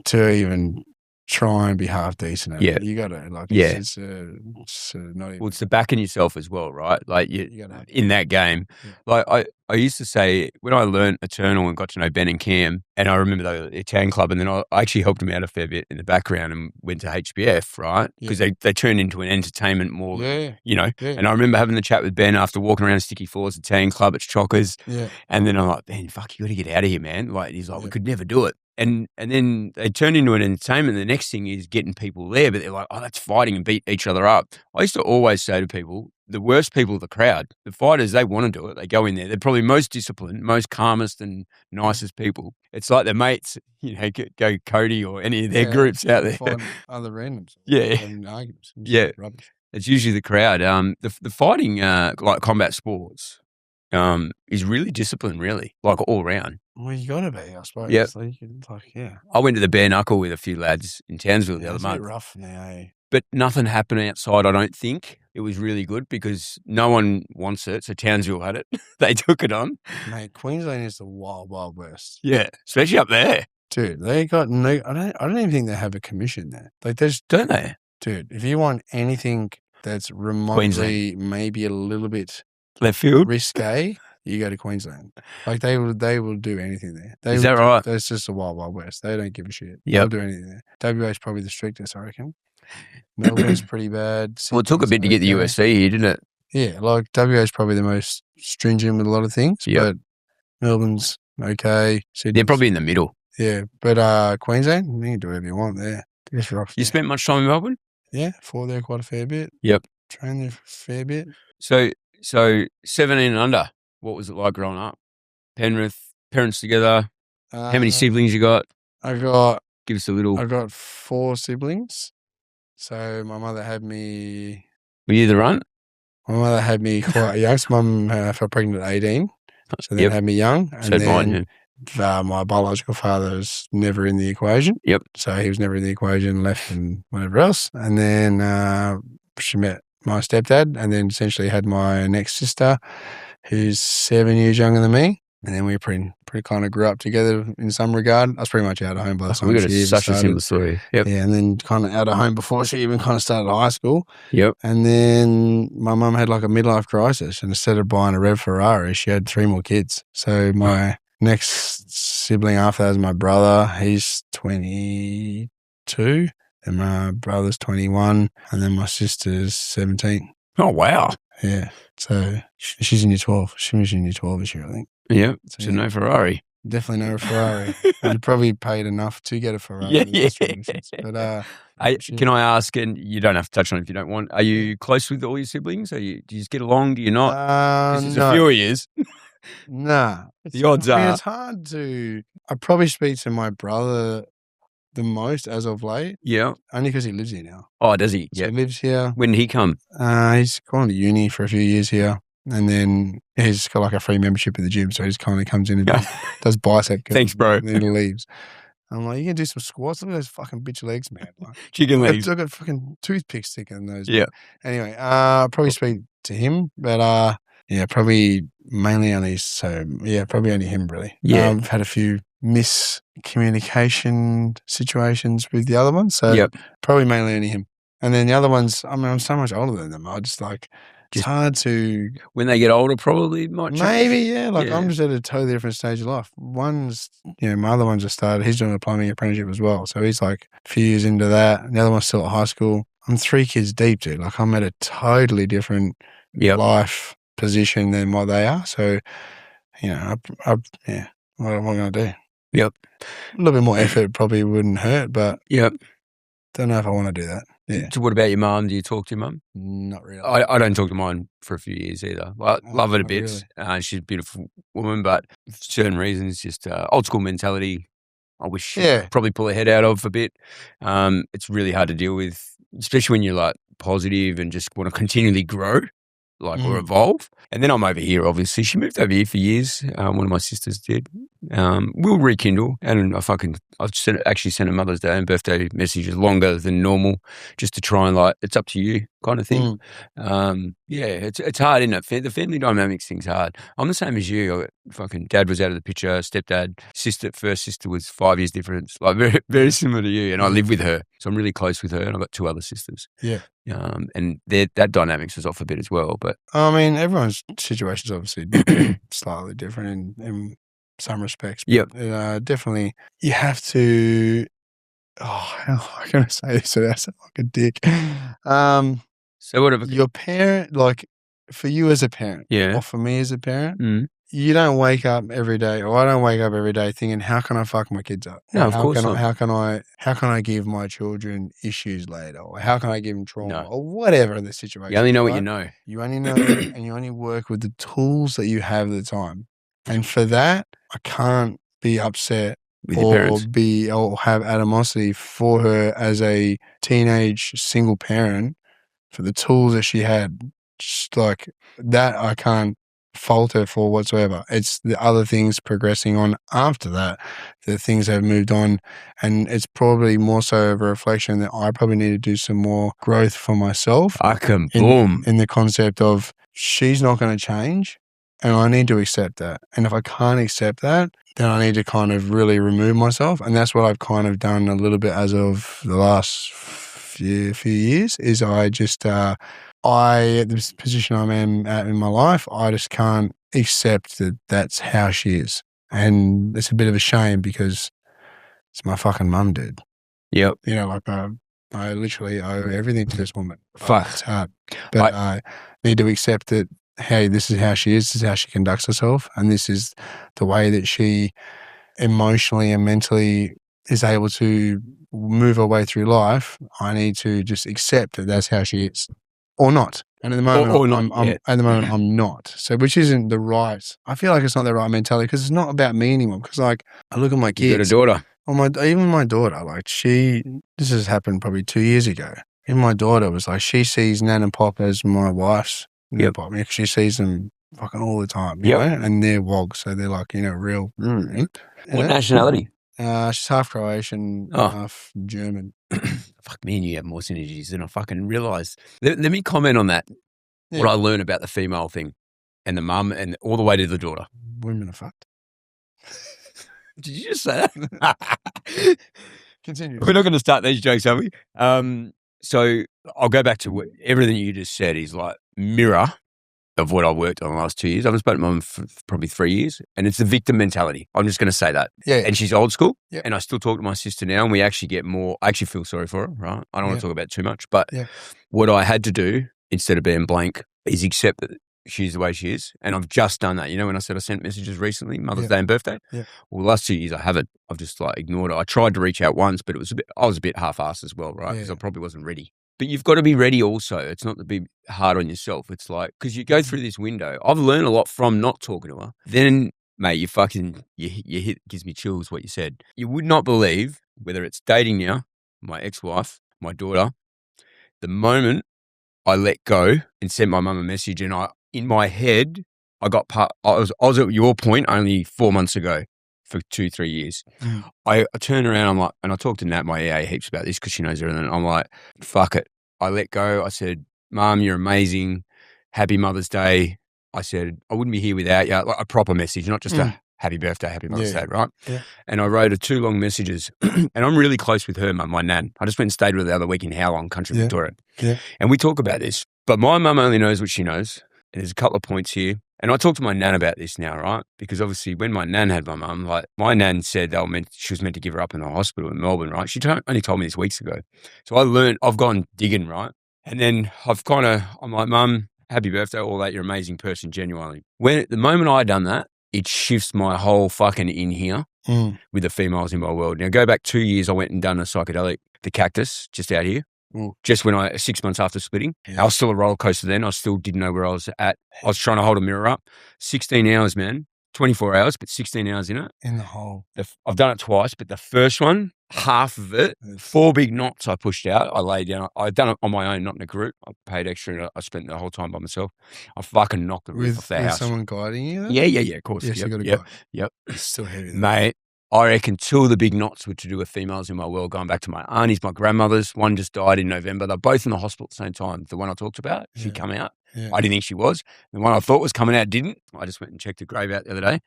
to even try and be half decent at it. You got to like, it's not even. Well, it's the backing yourself as well, right? Like You gotta in that game. Yeah. Like I used to say when I learned Eternal and got to know Ben and Cam, and I remember they were at the Italian club, and then I actually helped them out a fair bit in the background and went to HBF, right? Because they turned into an entertainment more, you know. Yeah. And I remember having the chat with Ben after walking around Sticky Floors Italian club at Chockers. Yeah. And then I'm like, Ben, fuck, you got to get out of here, man. Like he's like, we could never do it. And then they turned into an entertainment. The next thing is getting people there, but they're like, oh, that's fighting and beat each other up. I used to always say to people, the worst people are the crowd. The fighters, they want to do it. They go in there. They're probably most disciplined, most calmest and nicest people. It's like their mates, you know, go Cody or any of their groups out there. Find other randoms. And arguments. Rubbish. It's usually the crowd. The fighting, like combat sports, is really disciplined, really, like all round. Well, you got to be, I suppose. Yeah. I went to the bare knuckle with a few lads in Townsville the other month. It's a bit rough now, eh? But nothing happened outside, I don't think. It was really good because no one wants it, so Townsville had it. They took it on. Mate, Queensland is the wild, wild west. Yeah, especially up there. Dude, they got no... I don't even think they have a commission there. Like, there's... Don't they? Dude, if you want anything that's remotely maybe a little bit... left field? Risque... You go to Queensland. Like, they will do anything there. Is that right? That's just the wild, wild west. They don't give a shit. Yep. They'll do anything there. WA is probably the strictest, I reckon. Melbourne's pretty bad. Well, it took a bit to get the USC here, didn't it? Yeah, like WA is probably the most stringent with a lot of things, but Melbourne's okay. Sydney's, they're probably in the middle. Yeah, but Queensland, you can do whatever you want there. You spent much time in Melbourne? Yeah, fought there quite a fair bit. Yep. Trained there a fair bit. So 17 and under. What was it like growing up? Penrith, parents together. How many siblings you got? Give us a little. I got 4 siblings. So my mother had me. Were you the runt? My mother had me quite young. So Mum fell pregnant at 18. So then had me young. And so then my biological father was never in the equation. Yep. So he was never in the equation, left and whatever else. And then she met my stepdad and then essentially had my next sister, who's 7 years younger than me. And then we pretty kind of grew up together in some regard. I was pretty much out of home by the time we got such a similar story. Yep. Yeah, and then kind of out of home before she even kind of started high school. Yep. And then my mum had like a midlife crisis, and instead of buying a red Ferrari, she had 3 more kids. So my next sibling after that is my brother. He's 22, and my brother's 21, and then my sister's 17. Oh, wow. Yeah. So she's in year 12. She was in year 12 this year, I think. Yeah. So no Ferrari. Definitely no Ferrari. I'd probably paid enough to get a Ferrari. Yeah. But can I ask, and you don't have to touch on it if you don't want, are you close with all your siblings? Do you just get along? Do you not? Because there's a few years. Nah. The odds are. It's hard to... I probably speak to my brother the most as of late. Yeah. Only because he lives here now. Oh, does he? So he lives here. When did he come? He's gone to uni for a few years here. And then he's got like a free membership at the gym. So he just kind of comes in and does bicep curls. Thanks, bro. And then he leaves. I'm like, you can do some squats. Look at those fucking bitch legs, man. Like, chicken legs. I've got fucking toothpicks sticking in those. Yeah. Anyway, probably speak to him. But probably mainly only probably only him really. Yeah. I've had a few miscommunication situations with the other ones. So probably mainly only him. And then the other ones, I mean, I'm so much older than them. I just like, it's hard to... When they get older, probably might change. Maybe, yeah. Like, I'm just at a totally different stage of life. One's, my other one just started. He's doing a plumbing apprenticeship as well. So he's like a few years into that. And the other one's still at high school. I'm 3 kids deep, dude. Like, I'm at a totally different life position than what they are. So, what am I going to do? Yep. A little bit more effort probably wouldn't hurt, but don't know if I want to do that. Yeah. So what about your mum? Do you talk to your mum? Not really. I don't talk to mine for a few years either. I love it a bit. Really. She's a beautiful woman, but for certain reasons, just old school mentality. I wish she'd probably pull her head out of a bit. It's really hard to deal with, especially when you're like positive and just want to continually grow, or evolve. And then I'm over here, obviously. She moved over here for years. One of my sisters did. We'll rekindle. And I've actually sent a Mother's Day and birthday messages longer than normal, just to try and like, it's up to you kind of thing. Yeah, it's hard, isn't it? The family dynamics thing's hard. I'm the same as you. Fucking dad was out of the picture. Stepdad, first sister was 5 years difference. Like very, very similar to you. And I live with her, so I'm really close with her. And I've got 2 other sisters. Yeah. And that dynamics was off a bit as well. But I mean, everyone's situation's obviously slightly different in some respects. Yep. Definitely, you have to. How can I say this without sounding like a dick? So whatever. Your parent, like for you as a parent, Yeah, or for me as a parent, you don't wake up every day, or I don't wake up every day thinking, how can I fuck my kids up? No, of course not. How can I give my children issues later? Or how can I give them trauma? Or whatever the situation. You only know what you know. You only know and you only work with the tools that you have at the time. And for that, I can't be upset with your parents, or have animosity for her as a teenage single parent for the tools that she had. Just like that, I can't fault her for whatsoever. It's the other things progressing on after that, the things that have moved on, and it's probably more so of a reflection that I probably need to do some more growth for myself. In the concept of she's not going to change, and I need to accept that. And if I can't accept that, then I need to kind of really remove myself, and that's what I've kind of done a little bit as of the last few years. Is I just at this position I'm at in my life, I just can't accept that that's how she is. And it's a bit of a shame because it's my fucking mum, dude. Yep. You know, like I literally owe everything to this woman. Fuck. It's hard. But I need to accept that, hey, this is how she is, this is how she conducts herself, and this is the way that she emotionally and mentally is able to move her way through life. I need to just accept that that's how she is. Or not. And at the moment, I'm not. So, which isn't the right. I feel like it's not the right mentality because it's not about me anymore. Because, like, I look at my kids. You got a daughter. Even my daughter, like, this has happened probably 2 years ago. Even my daughter was like, she sees Nan and Pop as my wife's Nan and Pop. She sees them fucking all the time, you know? And they're wogs, so they're like, real. What nationality? She's half Croatian, half German. Fuck, me and you have more synergies than I fucking realised. Let me comment on that. Yeah. What I learned about the female thing and the mum and all the way to the daughter. Women are fucked. Did you just say that? Continue. We're not going to start these jokes, are we? So I'll go back to everything you just said is like mirror of what I've worked on the last 2 years. I haven't spoken to mum for probably 3 years, and it's the victim mentality. I'm just going to say that. Yeah. And she's old school, and I still talk to my sister now, and we actually get more. I actually feel sorry for her, right? I don't want to talk about it too much, but what I had to do instead of being blank is accept that she's the way she is, and I've just done that. You know, when I said I sent messages recently, Mother's Day and birthday. Yeah. Well, the last 2 years I haven't. I've just like ignored it. I tried to reach out once, but I was a bit half-assed as well, right? Because I probably wasn't ready. But you've got to be ready also. It's not to be hard on yourself. It's like, because you go through this window. I've learned a lot from not talking to her. Then, mate, you hit, gives me chills what you said. You would not believe, whether it's dating now, my ex-wife, my daughter, the moment I let go and sent my mum a message and in my head, I was at your point only 4 months ago for 2-3 years. I turn around, I'm like, and I talk to Nat, my EA, heaps about this because she knows everything. I'm like, fuck it. I let go. I said, Mum, you're amazing. Happy Mother's Day. I said, I wouldn't be here without you. Like a proper message, not just a happy birthday, happy Mother's Day, right? Yeah. And I wrote her 2 long messages. And I'm really close with her, mum, my nan. I just went and stayed with her the other week in Howlong, country Victoria. Yeah. And we talk about this. But my mum only knows what she knows. And there's a couple of points here. And I talked to my nan about this now, right? Because obviously when my nan had my mum, like my nan said she was meant to give her up in the hospital in Melbourne, right? She only told me this weeks ago. So I've gone digging, right? And then I'm like, Mum, happy birthday, all that, you're an amazing person, genuinely. The moment I done that, it shifts my whole fucking in here with the females in my world. Now go back 2 years, I went and done a psychedelic, the Cactus, just out here. Just when 6 months after splitting. I was still a roller coaster then. I still didn't know where I was at. I was trying to hold a mirror up. 16 hours, man. 24 hours, but 16 hours in it. In the hole. I've done it twice, but the first one, half of it, 4 big knots I pushed out. I laid down. I'd done it on my own, not in a group. I paid extra and I spent the whole time by myself. I fucking knocked the roof off their house. With someone guiding you? Though? Yeah, of course. Yes, you got a guy. Yep. It's still heavy. Though. Mate, I reckon 2 of the big knots were to do with females in my world, going back to my aunties, my grandmothers. One just died in November. They're both in the hospital at the same time. The one I talked about, she come out. Yeah. I didn't think she was. The one I thought was coming out didn't. I just went and checked the grave out the other day.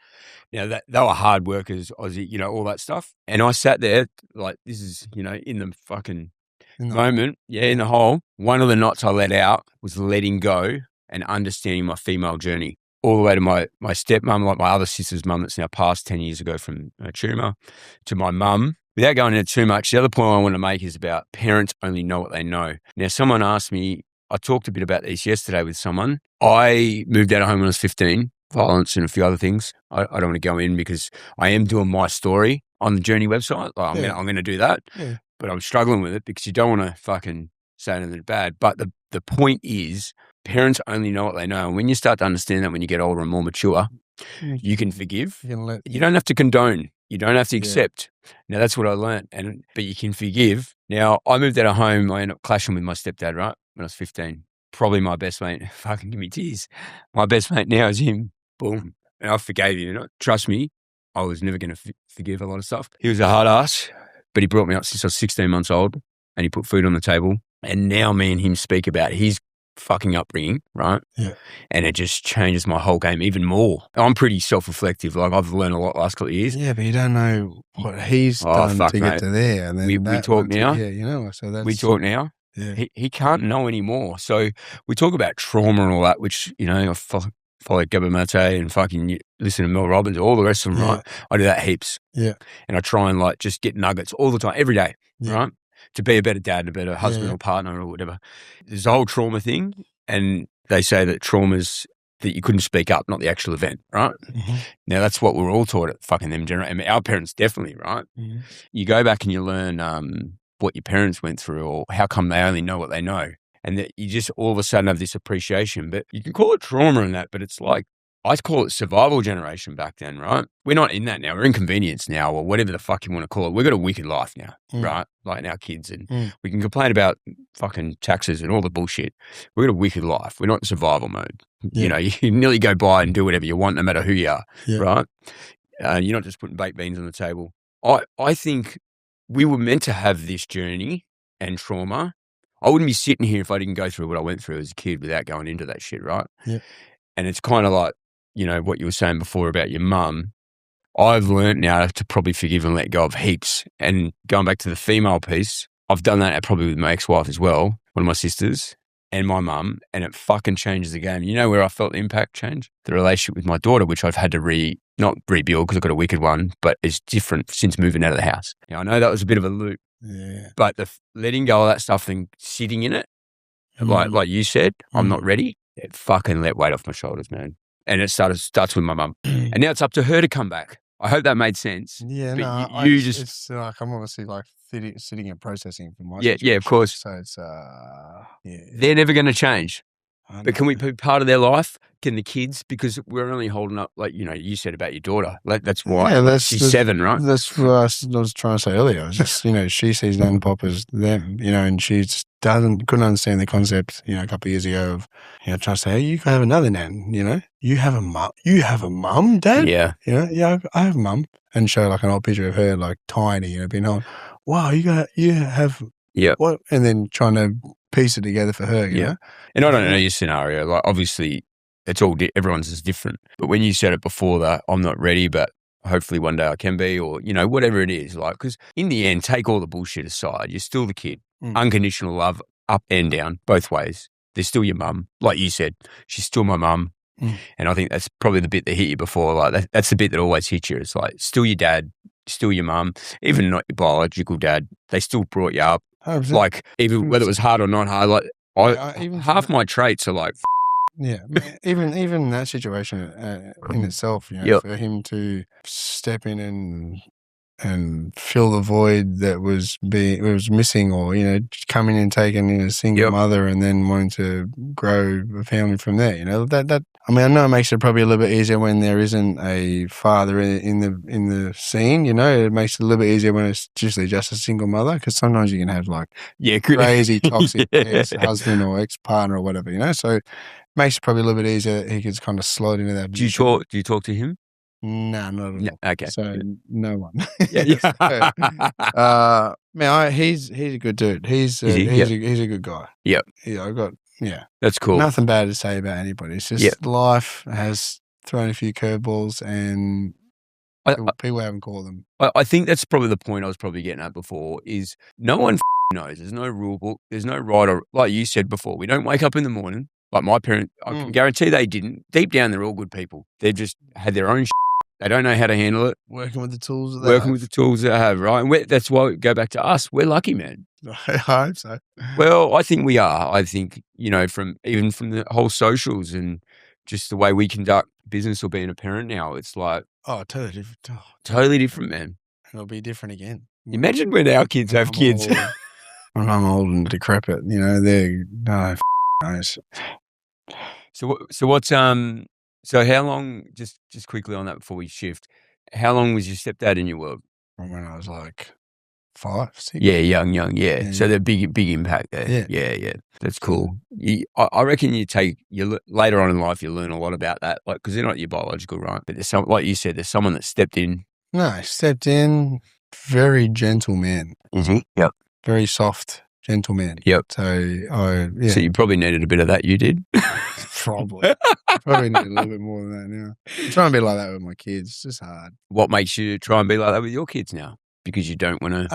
They were hard workers, Aussie, all that stuff. And I sat there like, this is, in the fucking moment. Yeah, in the hole. One of the knots I let out was letting go and understanding my female journey. All the way to my stepmom, like my other sister's mum that's now passed 10 years ago from a tumour, to my mum. Without going into too much, the other point I want to make is about parents only know what they know. Now, someone asked me, I talked a bit about this yesterday with someone. I moved out of home when I was 15, violence and a few other things. I don't want to go in because I am doing my story on the JRNY website. Like, I'm going to do that, but I'm struggling with it because you don't want to fucking say anything bad. But the point is, parents only know what they know. And when you start to understand that when you get older and more mature, you can forgive. You don't have to condone. You don't have to accept. Now, that's what I learned. But you can forgive. Now, I moved out of home. I ended up clashing with my stepdad, right, when I was 15. Probably my best mate. Fucking give me tears. My best mate now is him. Boom. And I forgave him. Trust me, I was never going to forgive a lot of stuff. He was a hard ass, but he brought me up since I was 16 months old, and he put food on the table. And now me and him speak about his fucking upbringing, right? Yeah. And it just changes my whole game even more. I'm pretty self-reflective. Like, I've learned a lot the last couple of years. Yeah, but you don't know what he's done to get to there. And then we talk now. So that's... We talk now. Yeah. He can't know anymore. So we talk about trauma and all that, which, I follow Gabba Mate and fucking listen to Mel Robbins, all the rest of them, right? I do that heaps. Yeah. And I try and just get nuggets all the time, every day, right? To be a better dad, a better husband or partner or whatever. There's the whole trauma thing, and they say that trauma's that you couldn't speak up, not the actual event, right? Mm-hmm. Now, that's what we're all taught at fucking them generation. I mean, our parents definitely, right? Mm-hmm. You go back and you learn what your parents went through or how come they only know what they know. And that you just all of a sudden have this appreciation. But you can call it trauma and that, but it's like, I call it survival generation back then, right? We're not in that now. We're in convenience now, or whatever the fuck you want to call it. We've got a wicked life now, right? Like our kids. And we can complain about fucking taxes and all the bullshit. We've got a wicked life. We're not in survival mode. Yeah. You nearly go by and do whatever you want, no matter who you are, right? You're not just putting baked beans on the table. I think we were meant to have this journey and trauma. I wouldn't be sitting here if I didn't go through what I went through as a kid without going into that shit, right? Yeah. And it's kind of like, what you were saying before about your mum. I've learned now to probably forgive and let go of heaps. And going back to the female piece, I've done that probably with my ex-wife as well, one of my sisters and my mum, and it fucking changes the game. You know where I felt the impact change? The relationship with my daughter, which I've had to not rebuild because I've got a wicked one, but it's different since moving out of the house. Now, I know that was a bit of a loop. Yeah. But the letting go of that stuff and sitting in it, like you said, I'm not ready. It fucking let weight off my shoulders, man. And it starts with my mum. And now it's up to her to come back. I hope that made sense. Yeah, but it's like I'm obviously like sitting and processing from my situation. Yeah, of course. So it's they're never going to change. But can we be part of their life? Can the kids? Because we're only holding up, like, you said about your daughter. That's why. Yeah, she's 7, right? That's what I was trying to say earlier. It's just, she sees Nan and Pop as them, and she just couldn't understand the concept, a couple of years ago of, trying to say, hey, you can have another Nan, you have a mum. You have a mum, Dad? Yeah. Yeah, I have a mum. And show like an old picture of her, like tiny, being like, wow, you have, what? And then trying to piece it together for her, you know? And I don't know your scenario. Like, obviously, it's all everyone's is different. But when you said it before that, I'm not ready, but hopefully one day I can be, or whatever it is. Like, because in the end, take all the bullshit aside. You're still the kid. Unconditional love, up and down, both ways. They're still your mum, like you said. She's still my mum, and I think that's probably the bit that hit you before. Like that's the bit that always hits you. It's like still your dad, still your mum, even not your biological dad. They still brought you up. 100%. Like, even whether it was hard or not hard, like even half my traits are like, yeah, even that situation in itself, for him to step in and fill the void that was missing, or coming and taking in a single mother and then wanting to grow a family from there. That I mean, I know it makes it probably a little bit easier when there isn't a father in the scene. It makes it a little bit easier when it's usually just a single mother, because sometimes you can have crazy toxic ex-husband or ex-partner or whatever. So it makes it probably a little bit easier that he could kind of slide into that. Do you talk to him? No, not at all. Okay. So no one. Yeah. Man, he's a good dude. He's a good guy. Yep. That's cool. Nothing bad to say about anybody. It's just life has thrown a few curveballs, and people haven't called them. I think that's probably the point I was probably getting at before, is no one knows. There's no rule book. There's no right or, like you said before, we don't wake up in the morning. Like my parents, I can guarantee they didn't. Deep down, they're all good people. They've just had their own They don't know how to handle it. Working with the tools that they have, right? And that's why we go back to us. We're lucky, man. I hope so. Well, I think we are. I think, from the whole socials and just the way we conduct business or being a parent now, it's like... Oh, totally different. Totally different, man. It'll be different again. Imagine when our kids have kids. When I'm old and decrepit, they're... No, knows. So what's... So how long, just quickly on that before we shift, how long was your stepdad in your world? From when I was like 5, 6. Yeah, young. Yeah. So the big impact there. Yeah. That's cool. I reckon later on in life, you learn a lot about that, because they're not your biological, right? But there's like you said, there's someone that stepped in. No, stepped in, very gentle man. Mm-hmm. Yep. Very soft, gentle man. Yep. So So you probably needed a bit of that, you did? Probably need a little bit more than that now. I'm trying to be like that with my kids. It's just hard. What makes you try and be like that with your kids now? Because you don't want to...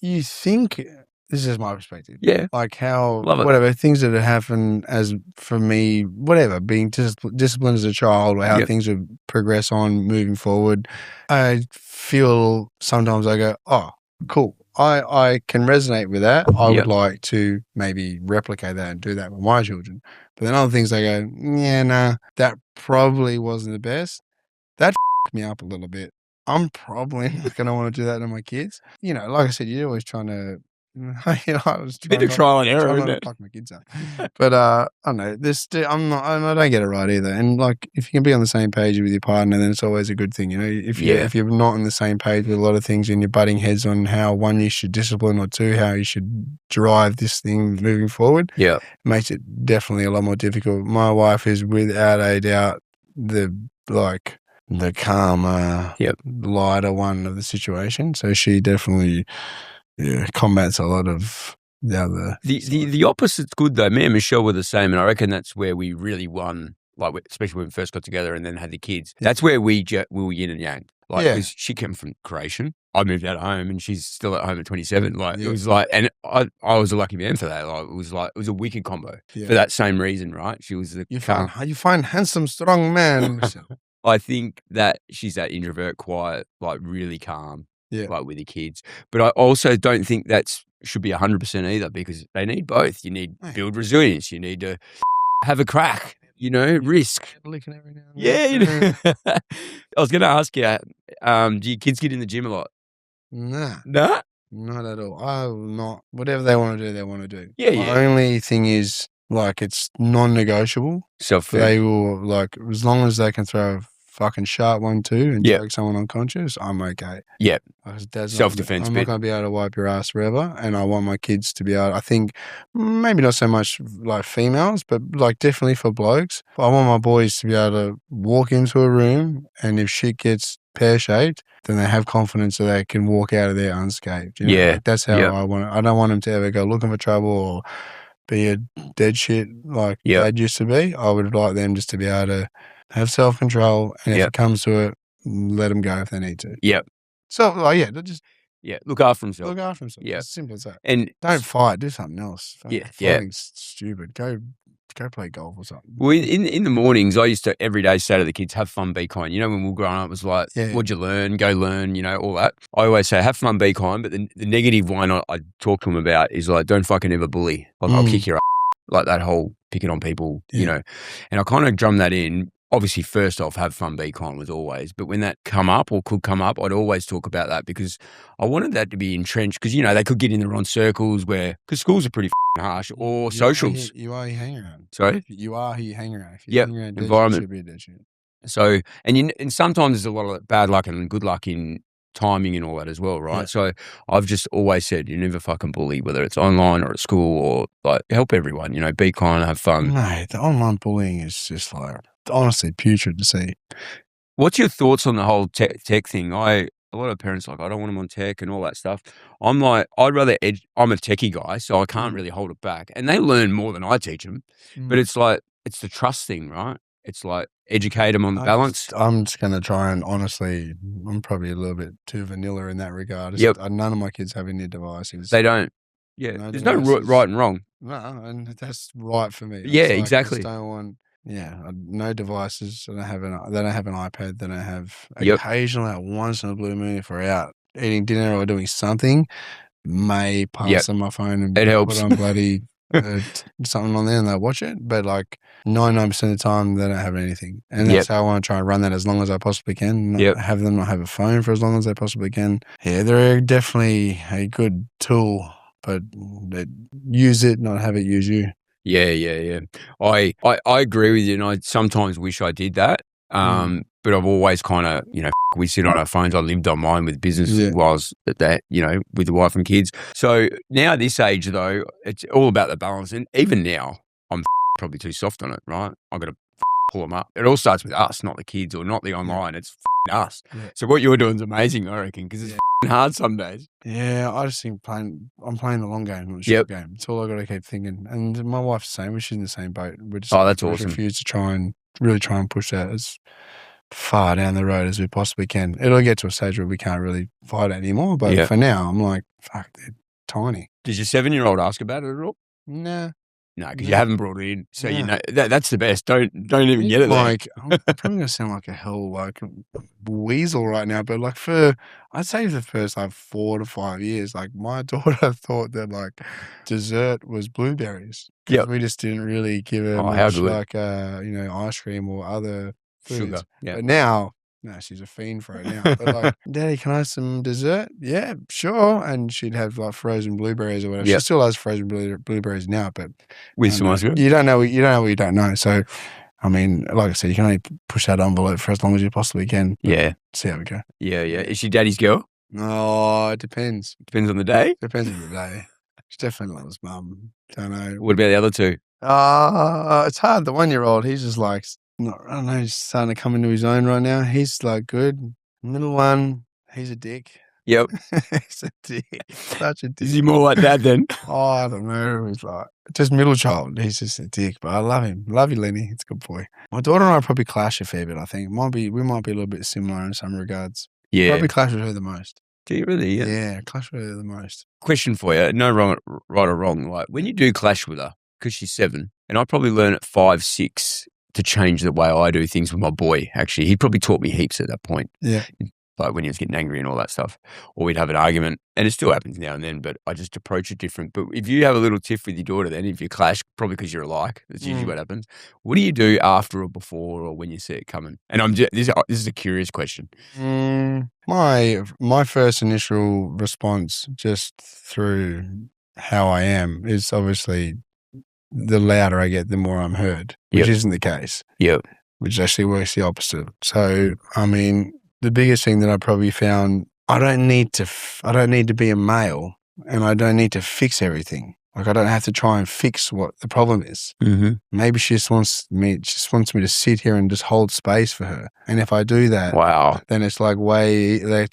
you think... This is my perspective. Yeah. Like how... Whatever, things that have happened as, for me, whatever, being disciplined as a child, or how things would progress on moving forward, I feel sometimes I go, oh, cool. I can resonate with that. I would like to maybe replicate that and do that with my children. But then other things I go, that probably wasn't the best. That me up a little bit. I'm probably not going to want to do that to my kids. Like I said, you're always trying to... I was trying bit of trial and error, isn't it? Fuck my kids up. But I don't know. I don't get it right either. And if you can be on the same page with your partner, then it's always a good thing. If you're not on the same page with a lot of things and you're butting heads on how, one, you should discipline, or two, how you should drive this thing moving forward, it makes it definitely a lot more difficult. My wife is without a doubt the calmer, lighter one of the situation. So she definitely combats a lot of the other. The opposite's good though. Me and Michelle were the same, and I reckon that's where we really won. Especially when we first got together and then had the kids. That's where we were yin and yang. Because she came from Croatian. I moved out of home, and she's still at home at 27. It was and I was a lucky man for that. It was a wicked combo for that same reason, right? She was you find handsome, strong man. I think that she's that introvert, quiet, really calm. With the kids. But I also don't think that should be 100% either, because they need both. You need build resilience. You need to have a crack, risk. Yeah. I was going to ask you, do your kids get in the gym a lot? Nah. Nah? Not at all. I will not. Whatever they want to do, they want to do. Yeah, The only thing is, it's non-negotiable. They will, as long as they can throw fucking sharp 1-2 and choke someone unconscious, I'm okay. Yeah. Self-defense I'm not going to be able to wipe your ass forever, and I want my kids to be able, I think, maybe not so much females, but definitely for blokes. I want my boys to be able to walk into a room, and if shit gets pear-shaped, then they have confidence that they can walk out of there unscathed. That's how I want it. I don't want them to ever go looking for trouble or be a dead shit like Dad used to be. I would like them just to be able to have self-control, and if it comes to it, let them go if they need to. Yep. So, just... look after themselves. Look after themselves. Yeah. It's simple as that. And don't fight. Do something else. Fighting's stupid. Go play golf or something. Well, in the mornings, I used to every day say to the kids, have fun, be kind. When we were growing up, it was like, what'd you learn? Go learn, all that. I always say, have fun, be kind. But the negative one I talk to them about is don't fucking ever bully. I'll kick your ass. That whole picking on people, And I kind of drum that in. obviously first off, have fun, be kind was always, but when that come up or could come up, I'd always talk about that because I wanted that to be entrenched because, they could get in the wrong circles because schools are pretty harsh or socials. You are who you hang around. Sorry? You are who you hang around. If you Yep. hang around dead shit, Environment. should be a dead shit. So, and sometimes there's a lot of bad luck and good luck in timing and all that as well, right? Yeah. So I've just always said, you never fucking bully, whether it's online or at school or like help everyone, be kind, have fun. No, the online bullying is just like, honestly, putrid to see. What's your thoughts on the whole tech thing? A lot of parents are like, I don't want them on tech and all that stuff. I'm like, I'm a techie guy, so I can't really hold it back. And they learn more than I teach them. But it's like, it's the trust thing, right? It's like educate them on the balance. I'm just going to try and honestly, I'm probably a little bit too vanilla in that regard. None of my kids have any devices. They don't. Yeah. There's no right and wrong. No, and that's right for me. Yeah, exactly. I just don't want, no devices. They don't have an iPad. They don't have occasionally, once in a blue moon, if we're out eating dinner or doing something, may pass them my phone and it helps. Put on bloody something on there and they'll watch it. But like 99% of the time, they don't have anything. And that's how I want to try and run that as long as I possibly can. Have them not have a phone for as long as they possibly can. Yeah, they're definitely a good tool, but use it, not have it use you. Yeah. I agree with you, and I sometimes wish I did that. But I've always kind of, we sit on our phones. I lived on mine with business while I was at that, with the wife and kids. So now this age, though, it's all about the balance. And even now, I'm probably too soft on it, right? I've got to pull them up. It all starts with us, not the kids or not the online. It's us. Yeah. So what you're doing is amazing, I reckon, because it's hard some days. Yeah, I just think I'm playing the long game, not the short game. It's all I got to keep thinking. And my wife's the same. She's in the same boat. We're just that's awesome. Refuse to try and push that as far down the road as we possibly can. It'll get to a stage where we can't really fight it anymore. But for now, I'm like, fuck, they're tiny. Does your 7-year-old ask about it at all? Nah. No, because you haven't brought it in. So that's the best. Don't even get it there. I'm probably gonna sound like a weasel right now, but like I'd say for the first 4 to 5 years, like my daughter thought that like dessert was blueberries. Because we just didn't really give her much like ice cream or other foods. Sugar. Yeah. But now, no, she's a fiend for it now. But like, Daddy, can I have some dessert? Yeah, sure. And she'd have like frozen blueberries or whatever. She still has frozen blueberries now, but with some ice cream. You don't know what you don't know. So, I mean, like I said, you can only push that envelope for as long as you possibly can. See how we go. Yeah. Is she Daddy's girl? Oh, it depends. Depends on the day. Depends on the day. She definitely loves Mum. Don't know. What about the other two? It's hard. The 1-year-old, he's just like, I don't know, he's starting to come into his own right now. He's like good. Middle one, he's a dick. Yep. He's a dick. Such a dick. Is he more like that then? I don't know. He's like, just middle child. He's just a dick, but I love him. Love you, Lenny. It's a good boy. My daughter and I probably clash a fair bit, I think. We might be a little bit similar in some regards. Yeah. Probably clash with her the most. Do you really? Yeah, clash with her the most. Question for you. No right or wrong. Like when you do clash with her, because she's 7, and I probably learn at 5, 6 to change the way I do things with my boy, actually. He probably taught me heaps at that point. Yeah. Like when he was getting angry and all that stuff. Or we'd have an argument, and it still happens now and then, but I just approach it different. But if you have a little tiff with your daughter then, if you clash, probably because you're alike, that's usually what happens. What do you do after or before or when you see it coming? And this is a curious question. My first initial response just through how I am is obviously the louder I get, the more I'm heard, which isn't the case. Yep. Which actually works the opposite. So, I mean, the biggest thing that I probably found, I don't need to be a male, and I don't need to fix everything. Like I don't have to try and fix what the problem is. Mm-hmm. Maybe she just wants me to sit here and just hold space for her. And if I do that, then it's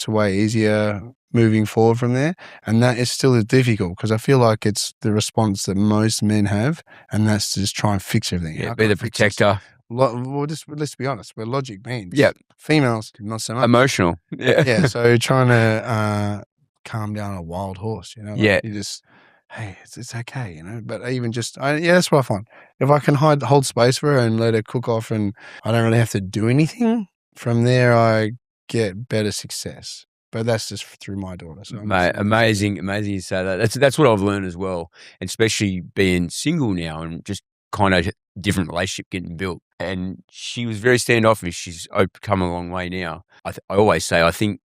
way easier moving forward from there. And that is still difficult because I feel like it's the response that most men have, and that's to just try and fix everything. Yeah, be the protector. Well, let's be honest, we're logic beings. Yeah. Females, not so much. Emotional. Yeah. Yeah. So trying to calm down a wild horse, you just, hey, it's okay, But even just, that's what I find. If I can hold space for her and let her cook off, and I don't really have to do anything, from there I get better success. But that's just through my daughter. So mate, amazing you say that. That's what I've learned as well, and especially being single now and just kind of different relationship getting built. and she was very standoffish. She's come a long way now. I always say, I think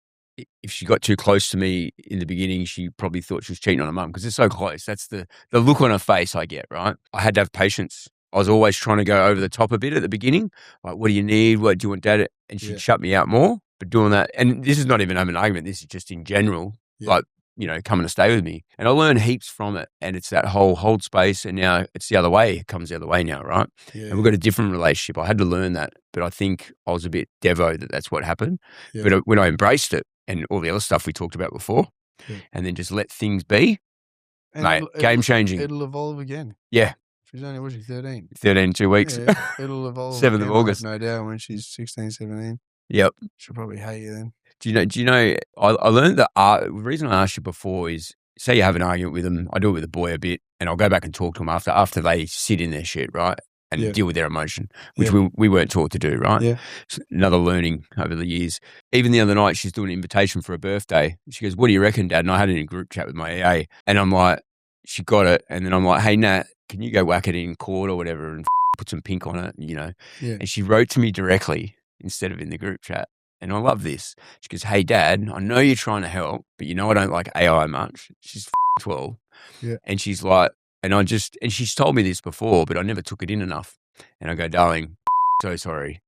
if she got too close to me in the beginning, she probably thought she was cheating on her mum because it's so close. That's the look on her face I get, right? I had to have patience. I was always trying to go over the top a bit at the beginning. Like, what do you need? What do you want, Dad? And she'd shut me out more. But doing that, and this is not even an argument. This is just in general, like, coming to stay with me. And I learned heaps from it. And it's that whole hold space. And now it's the other way. It comes the other way now, right? And we've got a different relationship. I had to learn that. But I think I was a bit devo that's what happened. But when I embraced it and all the other stuff we talked about before, and then just let things be, and mate, game changing. It'll evolve again. Yeah. She's only, what's she, 13? 13, 2 weeks. Yeah, it'll evolve 7th again, of August. No doubt when she's 16, 17. Yep. She'll probably hate you then. Do you know, I learned that the reason I asked you before is, say you have an argument with them, I do it with a boy a bit, and I'll go back and talk to them after they sit in their shit, right? And deal with their emotion, which we weren't taught to do, right? Yeah. It's another learning over the years. Even the other night, she's doing an invitation for her birthday. She goes, "What do you reckon, Dad?" And I had it in a group chat with my EA, and I'm like, she got it, and then I'm like, "Hey, Nat, can you go whack it in court or whatever and put some pink on it, Yeah. And she wrote to me directly instead of in the group chat. And I love this. She goes, "Hey, Dad, I know you're trying to help, but I don't like AI much." She's 12. Yeah. And she's like, and she's told me this before, but I never took it in enough. And I go, "Darling, so sorry."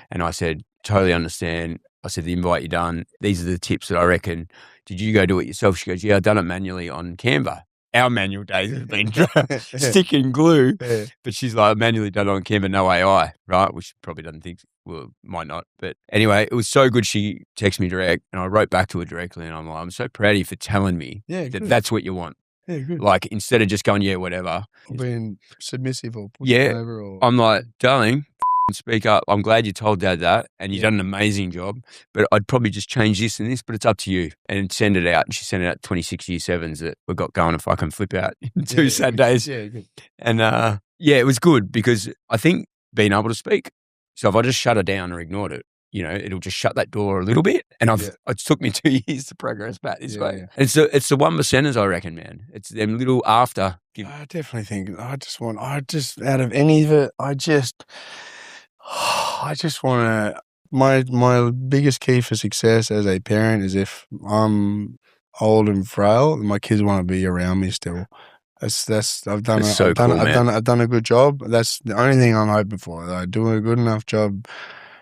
And I said, "Totally understand." I said, "The invite you done, these are the tips that I reckon. Did you go do it yourself?" She goes, "Yeah, I've done it manually on Canva." Our manual days have been stick and glue, but she's like, "Manually done it on Canva, no AI," right? Which she probably doesn't think, well, might not. But anyway, it was so good. She texted me direct, and I wrote back to her directly, and I'm like, "I'm so proud of you for telling me that that's what you want." Yeah, good. Like, instead of just going, "Yeah, whatever," or being submissive or pushing over. Or I'm like, "Darling, speak up. I'm glad you told Dad that, and you've done an amazing job, but I'd probably just change this and this, but it's up to you." And send it out. And she sent it out 26 year 7s that we got going if I can flip out in 2 Saturdays. Yeah, good. And it was good because I think being able to speak. So if I just shut her down or ignored it, it'll just shut that door a little bit. And it took me 2 years to progress back this way. Yeah. It's the 1%ers, I reckon, man. It's them little after. I definitely think out of any of it, I just want to. My biggest key for success as a parent is if I'm old and frail, my kids want to be around me still. I've done a good job. That's the only thing I'm hoping for. I do a good enough job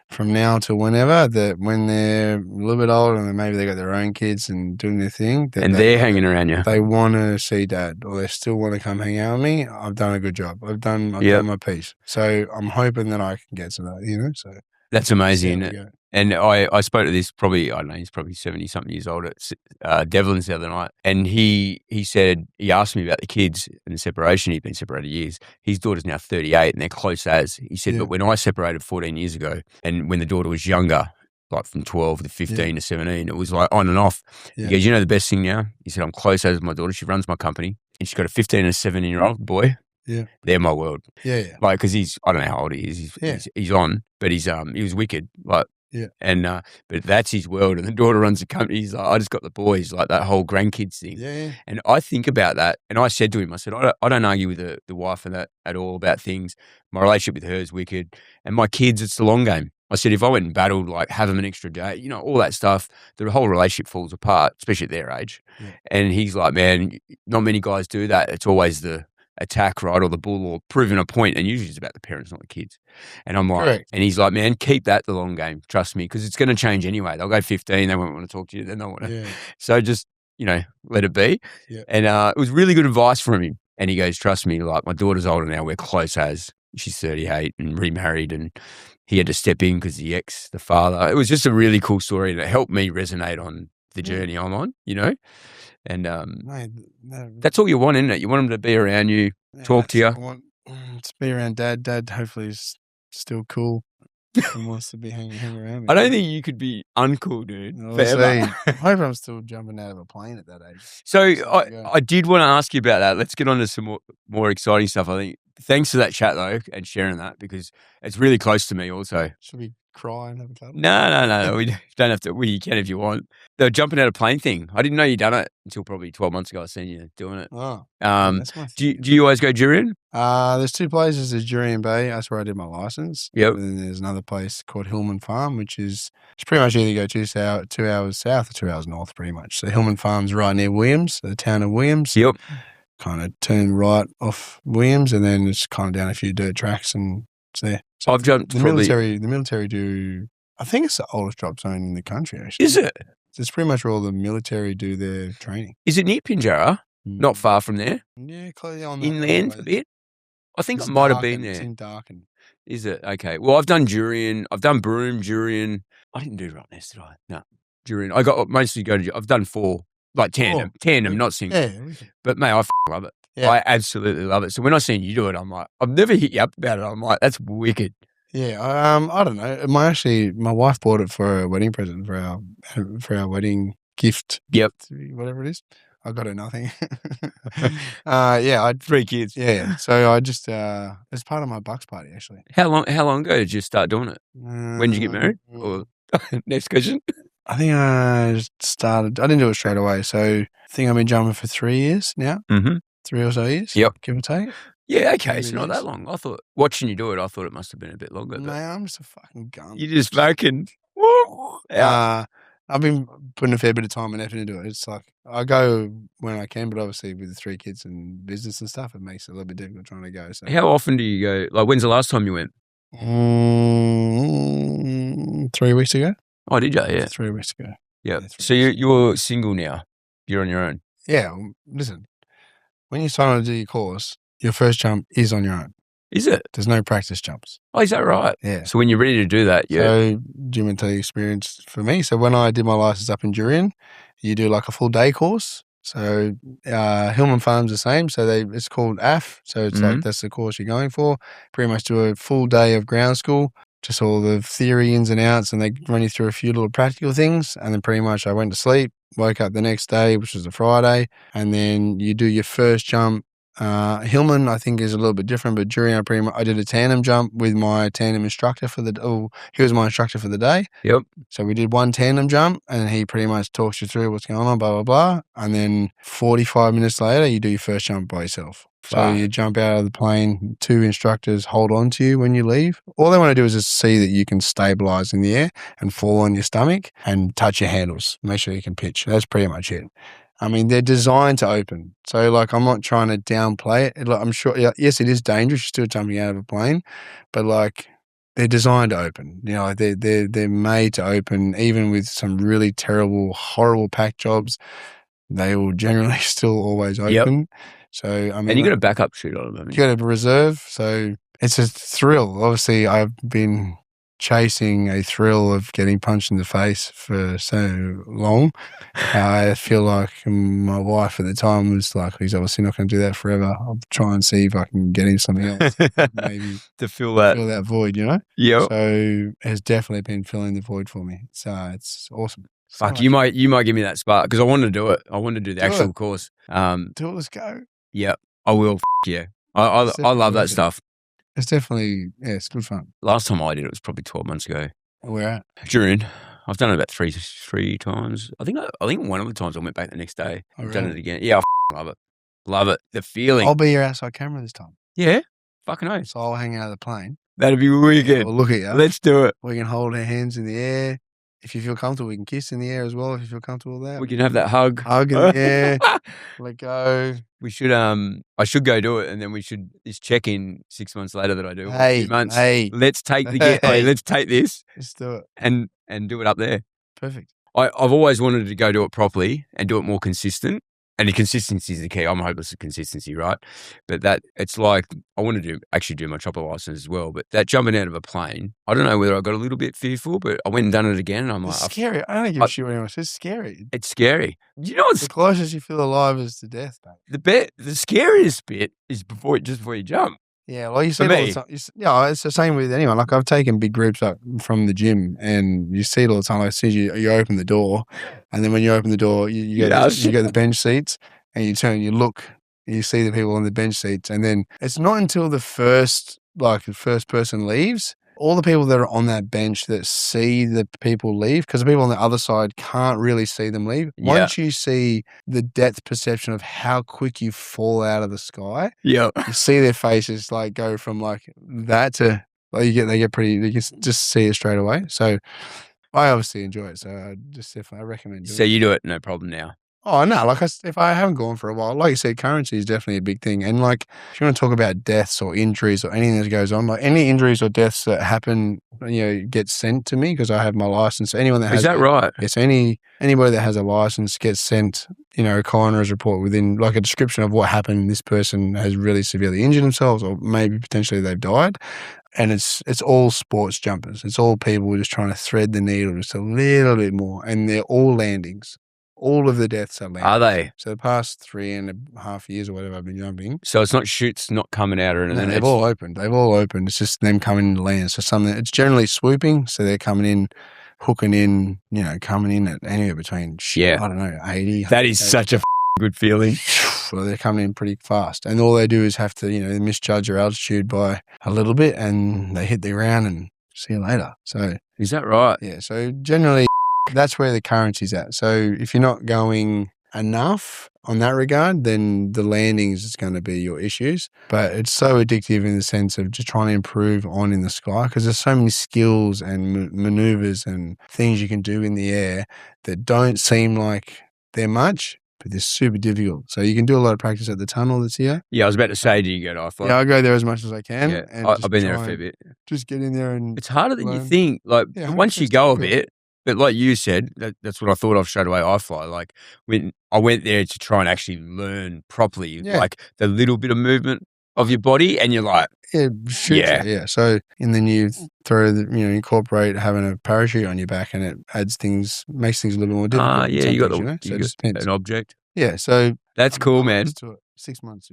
from now to whenever, that when they're a little bit older and maybe they got their own kids and doing their thing, and they're hanging around you, they want to see Dad, or they still want to come hang out with me. I've done a good job. I've done my piece. So I'm hoping that I can get to that. So that's amazing. And I spoke to this probably, I don't know, he's probably 70-something years old at Devlin's the other night. And he said, he asked me about the kids and the separation. He'd been separated years. His daughter's now 38 and they're close as. He said, but when I separated 14 years ago, and when the daughter was younger, like from 12 to 15 to 17, it was like on and off. He goes, "The best thing now?" He said, "I'm close as with my daughter. She runs my company. And she's got a 15 and a 17-year-old boy." Yeah, they're my world. Yeah. Like, because I don't know how old he is. He's on, but he was wicked. Like, and but that's his world. And the daughter runs the company. He's like, "I just got the boys," like that whole grandkids thing. Yeah. And I think about that, and I said to him, I said, I don't argue with the wife and that at all about things. My relationship with her is wicked, and my kids, it's the long game. I said, if I went and battled, like, have them an extra day, all that stuff, the whole relationship falls apart, especially at their age. Yeah. And he's like, "Man, not many guys do that. It's always the attack, right, or the bull, or proving a point, and usually it's about the parents, not the kids." And I'm like, correct. And he's like, "Man, keep that the long game. Trust me, because it's going to change anyway. They'll go 15, they won't want to talk to you, then they'll want to." Yeah. So just, let it be. Yeah. And it was really good advice from him. And he goes, "Trust me, like, my daughter's older now. We're close as. She's 38 and remarried, and he had to step in because the father." It was just a really cool story, and it helped me resonate on the journey I'm on, And that's all you want, isn't it? You want them to be around you, talk to you. I want to be around Dad. Dad hopefully is still cool and wants to be hanging around me. I don't think you could be uncool, dude. I hope I'm still jumping out of a plane at that age. So I did want to ask you about that. Let's get on to some more exciting stuff. I think thanks for that chat though, and sharing that, because it's really close to me also. Should we cry and have a cuddle? No. We don't have to. Well, you can if you want. The jumping out of plane thing. I didn't know you'd done it until probably 12 months ago. I seen you doing it. Oh, yeah, that's my Do thing. you always go JRNY? There's two places. There's JRNY Bay. That's where I did my license. Yep. And then there's another place called Hillman Farm, which is it's pretty much either go 2 hours south or 2 hours north, pretty much. So Hillman Farm's right near Williams, the town of Williams. Yep. Kind of turn right off Williams, and then it's kind of down a few dirt tracks, and it's there. So I've jumped the military do. I think it's the oldest drop zone in the country. Actually, is it? It's pretty much where all the military do their training. Is it near Pinjarra? Not far from there. Yeah, close on inland a bit. I think it's I might have been there. It's in Darken. Is it? Okay. Well, I've done JRNY. I've done Broome, JRNY. I didn't do Rottnest, did I? No. JRNY. I got mostly go to. I've done 4, like tandem, not single. Yeah. But mate, I love it. Yeah. I absolutely love it. So when I seen you do it, I'm like, I've never hit you up about it. I'm like, that's wicked. Yeah. I don't know. My wife bought it for a wedding present for our wedding gift. Yep. Whatever it is. I got her nothing. I had 3 kids. Yeah. So I just it's part of my Bucks party actually. How long ago did you start doing it? When did you get married? Or next question. I think I started. I didn't do it straight away. So I think I've been jumping for 3 years now. Mm-hmm. 3 or so years. Yep. Give or take. Yeah, okay, it's not that long. I thought, watching you do it, I thought it must have been a bit longer. Man, I'm just a fucking gun. You just fucking... I've been putting a fair bit of time and effort into it. It's like, I go when I can, but obviously with the 3 kids and business and stuff, it makes it a little bit difficult trying to go. So. How often do you go? Like, when's the last time you went? 3 weeks ago. Oh, did you? Yeah. 3 weeks ago. Yeah. So you're single now. You're on your own. Yeah. Listen, when you sign on to do your course, your first jump is on your own. Is it? There's no practice jumps. Oh, is that right? Yeah. So when you're ready to do that, yeah. So gym and tele experience for me. So when I did my license up in JRNY, you do like a full day course. So Hillman Farm's the same. So it's called AF. So it's like that's the course you're going for. Pretty much do a full day of ground school, just all the theory ins and outs, and they run you through a few little practical things. And then pretty much I went to sleep, woke up the next day, which was a Friday, and then you do your first jump. Hillman, I think, is a little bit different, but JRNY, I did a tandem jump with my tandem instructor he was my instructor for the day. Yep. So we did one tandem jump, and he pretty much talks you through what's going on, blah, blah, blah. And then 45 minutes later, you do your first jump by yourself. So you jump out of the plane, 2 instructors hold on to you when you leave. All they want to do is just see that you can stabilize in the air and fall on your stomach and touch your handles. Make sure you can pitch. That's pretty much it. I mean, they're designed to open. So, like, I'm not trying to downplay it. Like, I'm sure, yes, it is dangerous. You're still jumping out of a plane, but like, they're designed to open. You know, they're made to open. Even with some really terrible, horrible pack jobs, they will generally still always open. Yep. So, I mean, and you got a backup chute on them. You got a reserve. So it's a thrill. Obviously, I've been chasing a thrill of getting punched in the face for so long. I feel like my wife at the time was like, he's obviously not going to do that forever. I'll try and see if I can get him something else, maybe to fill that void, you know? Yeah. So it's definitely been filling the void for me. So it's awesome. Fuck, you might give me that spark because I want to do it. I want to do the actual course. Do it, let's go. Yeah, I will. Yeah. I love that stuff. It's definitely, it's good fun. Last time I did it was probably 12 months ago. Where at? JRNY. I've done it about three times. I think one of the times I went back the next day. I've done it again. Yeah, I love it. Love it. The feeling. I'll be your outside camera this time. Yeah? Fucking oath. So I'll hang out of the plane. That'd be wicked. We'll look at you. Let's do it. We can hold our hands in the air. If you feel comfortable, we can kiss in the air as well. If you feel comfortable with that. We can have that hug. Hug in the air. Let go. We should, I should go do it, and then we should just check in 6 months later that I do. Hey, 2 months. Hey. Let's take let's take this. Let's do it. And do it up there. Perfect. I've always wanted to go do it properly and do it more consistent. And the consistency is the key. I'm hopeless at consistency, right? But it's like, I want to do my chopper license as well. But that jumping out of a plane, I don't know whether I got a little bit fearful, but I went and done it again. And I'm it's scary. I don't give a shit what anyone says. It's scary. It's scary. You know what's the closest you feel alive is to death, mate. The scariest bit is before you jump. Yeah, well, you see it all the time. Yeah, it's the same with anyone. Like, I've taken big groups up from the gym, and you see it all the time. Like, as soon as you open the door, and then when you open the door, you go the bench seats, and you turn, you look, and you see the people on the bench seats, and then it's not until the first person leaves, all the people that are on that bench that see the people leave, because the people on the other side can't really see them leave. Yeah. Once you see the depth perception of how quick you fall out of the sky, Yeah. you see their faces like go from like that to like they get pretty. You can just see it straight away. So I obviously enjoy it. So I recommend doing So it. you do it, no problem now. Oh no! Like if I haven't gone for a while, like you said, currency is definitely a big thing. And like if you want to talk about deaths or injuries or anything that goes on, like any injuries or deaths that happen, get sent to me because I have my license. Anyone that has Is that right? Yes, anybody that has a license gets sent, a coroner's report within like a description of what happened. This person has really severely injured themselves, or maybe potentially they've died. And it's all sports jumpers. It's all people just trying to thread the needle just a little bit more, and they're all landings. All of the deaths are landings. Are they? So the past 3.5 years or whatever I've been jumping. So it's not chutes not coming out or anything. No, they've all opened. They've all opened. It's just them coming in to land. So it's generally swooping. So they're coming in, hooking in, coming in at anywhere between, I don't know, 80. That is such a good feeling. Well, they're coming in pretty fast. And all they do is have to, misjudge their altitude by a little bit and they hit the ground and see you later. So is that right? Yeah. So generally, that's where the currency's at. So if you're not going enough on that regard, then the landings is going to be your issues. But it's so addictive in the sense of just trying to improve on in the sky because there's so many skills and maneuvers and things you can do in the air that don't seem like they're much, but they're super difficult. So you can do a lot of practice at the tunnel that's here. Yeah, I was about to say, do you go to iFly? Yeah, I go there as much as I can. Yeah, and I've been there a fair bit. Just get in there and it's harder than you think. Like once you go a bit. But like you said, that's what I thought of straight away. iFly, like when I went there to try and actually learn properly, like the little bit of movement of your body, and you're like, yeah. So and then you throw incorporate having a parachute on your back, and it adds things, makes things a little bit more difficult. Yeah, you got so it just depends. An object. Yeah, so that's cool, man. 6 months.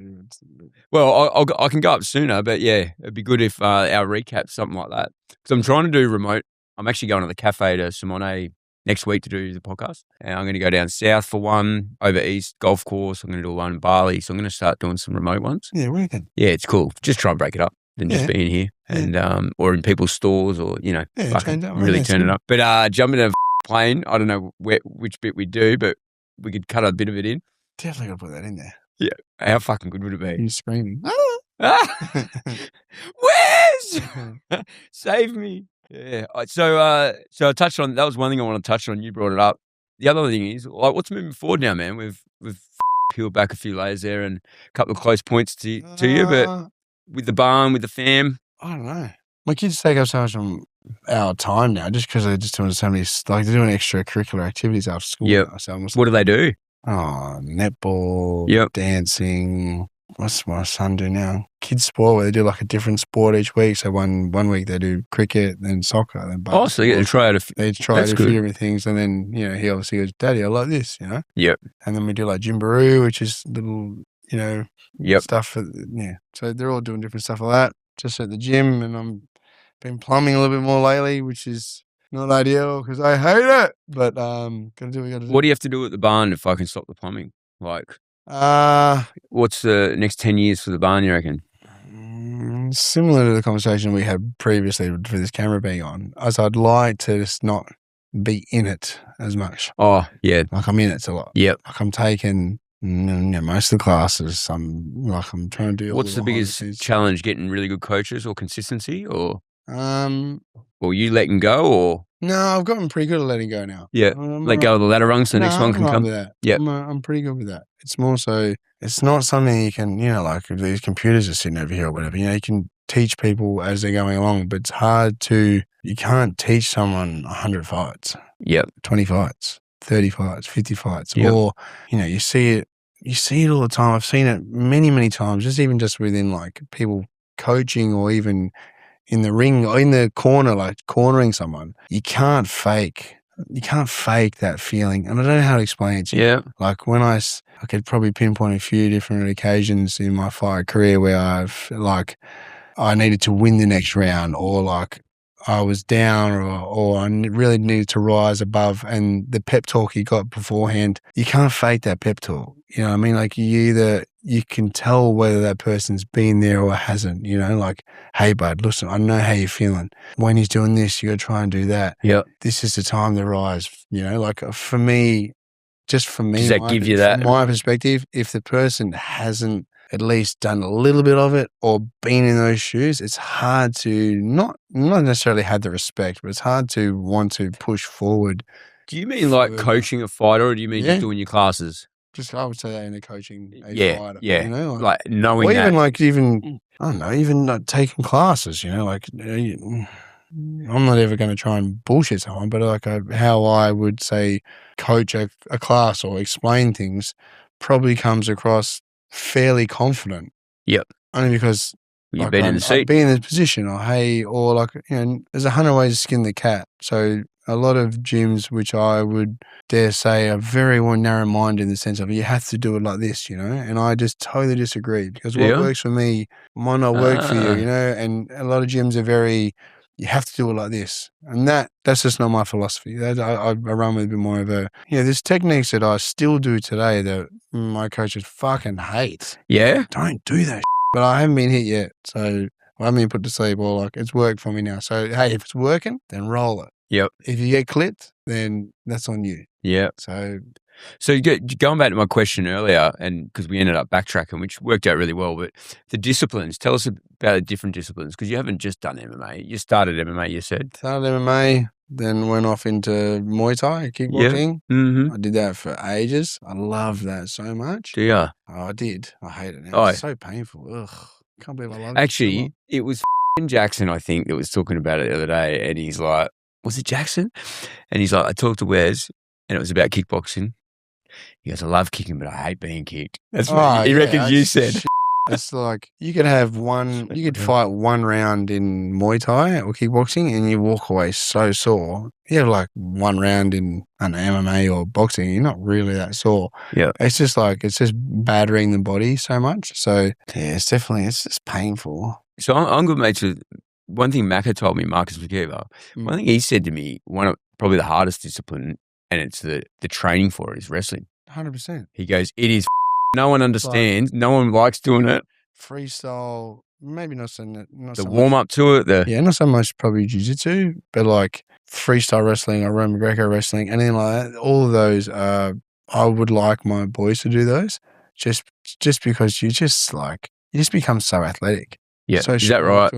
Well, I can go up sooner, but yeah, it'd be good if our recap's something like that because I'm trying to do remote. I'm actually going to the cafe to Simone next week to do the podcast. And I'm going to go down south for one, over east, golf course. I'm going to do one in Bali. So I'm going to start doing some remote ones. Yeah, where can? Yeah, it's cool. Just try and break it up than just being here. And or in people's stores or, really turn it up. But jumping in a plane, I don't know which bit we do, but we could cut a bit of it in. Definitely got to put that in there. Yeah. How fucking good would it be? You screaming. Wes! Save me. Yeah. So I touched on, that was one thing I want to touch on. You brought it up. The other thing is, like, what's moving forward now, man? We've peeled back a few layers there and a couple of close points to you, but with the barn, with the fam. I don't know. My kids take up so much of our time now just because they're just doing so many, like they're doing extracurricular activities after school. Yeah. So what do they do? Oh, netball, dancing. What's my son do now? Kids sport where they do like a different sport each week. So one week they do cricket, then soccer, then basketball. Oh, so they get to try out a few different things. And then, he obviously goes, Daddy, I like this, Yep. And then we do like Jimbaroo, which is little, stuff. So they're all doing different stuff like that. Just at the gym, and I'm been plumbing a little bit more lately, which is not ideal because I hate it. But gotta do what you gotta do. What do you have to do at the barn if I can stop the plumbing? Like, what's the next 10 years for the barn, you reckon? Similar to the conversation we had previously for this camera being on, as I'd like to just not be in it as much. Oh, yeah. Like I'm in it a lot. Yep. Like I'm taking most of the classes. I'm trying to do all what's the biggest challenge, getting really good coaches or consistency or you letting go or? No, I've gotten pretty good at letting go now. Yeah, let go of the ladder rungs so the next one can come. Yeah, I'm pretty good with that. It's more so, it's not something you can, like if these computers are sitting over here or whatever, you can teach people as they're going along, but it's hard you can't teach someone 100 fights. Yep. 20 fights, 30 fights, 50 fights. Yep. Or, you see it all the time. I've seen it many, many times, just within like people coaching or even in the ring or in the corner, like cornering someone. You can't fake that feeling. And I don't know how to explain it to you. Yeah. Like when I could probably pinpoint a few different occasions in my fire career where I needed to win the next round, or like I was down or I really needed to rise above, and the pep talk he got beforehand, you can't fake that pep talk. You know what I mean? Like you can tell whether that person's been there or hasn't, you know, like, hey, bud, listen, I know how you're feeling. When he's doing this, you got to try and do that. Yeah. This is the time to rise, you know, like for me, just for me, Does that give you that? from my perspective, if the person hasn't at least done a little bit of it or been in those shoes, it's hard to not necessarily have the respect, but it's hard to want to push forward. Do you mean like coaching a fighter, or do you mean just doing your classes? Just, I would say that in a coaching a fighter. Yeah. You know, like knowing or that. even like I don't know, even like taking classes, you know, like I'm not ever going to try and bullshit someone, but like how I would say coach a class or explain things probably comes across fairly confident. Yep. Only because You've been in the seat. I'd be in this position, or like, you know, there's 100 ways to skin the cat. So a lot of gyms, which I would dare say are very narrow-minded in the sense of you have to do it like this, you know, and I just totally disagree, because what works for me might not work for you, you know, and a lot of gyms are very, you have to do it like this, and that's just not my philosophy. I run with a bit more of a, you know, there's techniques that I still do today that my coaches fucking hate. Yeah? Don't do that, but I haven't been hit yet, so I haven't been put to sleep, or like, it's worked for me now. So hey, if it's working, then roll it. Yep. If you get clipped, then that's on you. Yeah. So going back to my question earlier, and because we ended up backtracking, which worked out really well, but the disciplines, tell us about the different disciplines, because you haven't just done MMA. You started MMA, you said. Started MMA, then went off into Muay Thai, kickboxing. Yeah. Mm-hmm. I did that for ages. I love that so much. Do you? Oh, I did. I hate it now. It's so painful. Ugh. Can't believe I love it. Actually, it was Jackson, I think, that was talking about it the other day, and he's like, was it Jackson? And he's like, I talked to Wes, and it was about kickboxing. He goes, I love kicking, but I hate being kicked. That's what he reckons you said. It's like you could fight one round in Muay Thai or kickboxing and you walk away so sore. You have like one round in an MMA or boxing, you're not really that sore. Yeah. It's just battering the body so much. So yeah, it's just painful. So I'm good mates with, one thing Macca told me, Marcus McKeever, one thing he said to me, one of probably the hardest discipline, and it's the training for it, is wrestling. 100%. He goes, it is. No one understands. No one likes doing it. Freestyle, maybe not so much. The warm up to it. Not so much probably jiu-jitsu, but like freestyle wrestling or Roman Greco wrestling, and then like that, all of those. I would like my boys to do those, just because you just become so athletic. Yeah, so is that right?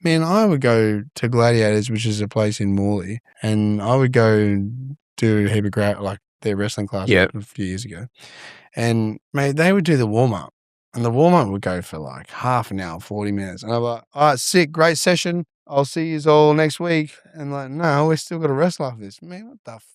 Man, I would go to Gladiators, which is a place in Morley, and I would go do a heap of like their wrestling class a few years ago. And mate, they would do the warm up, and the warm up would go for like half an hour, 40 minutes. And I'm like, all right, sick, great session. I'll see you all next week. And like, no, we're still got to wrestle after this. Man, what the f?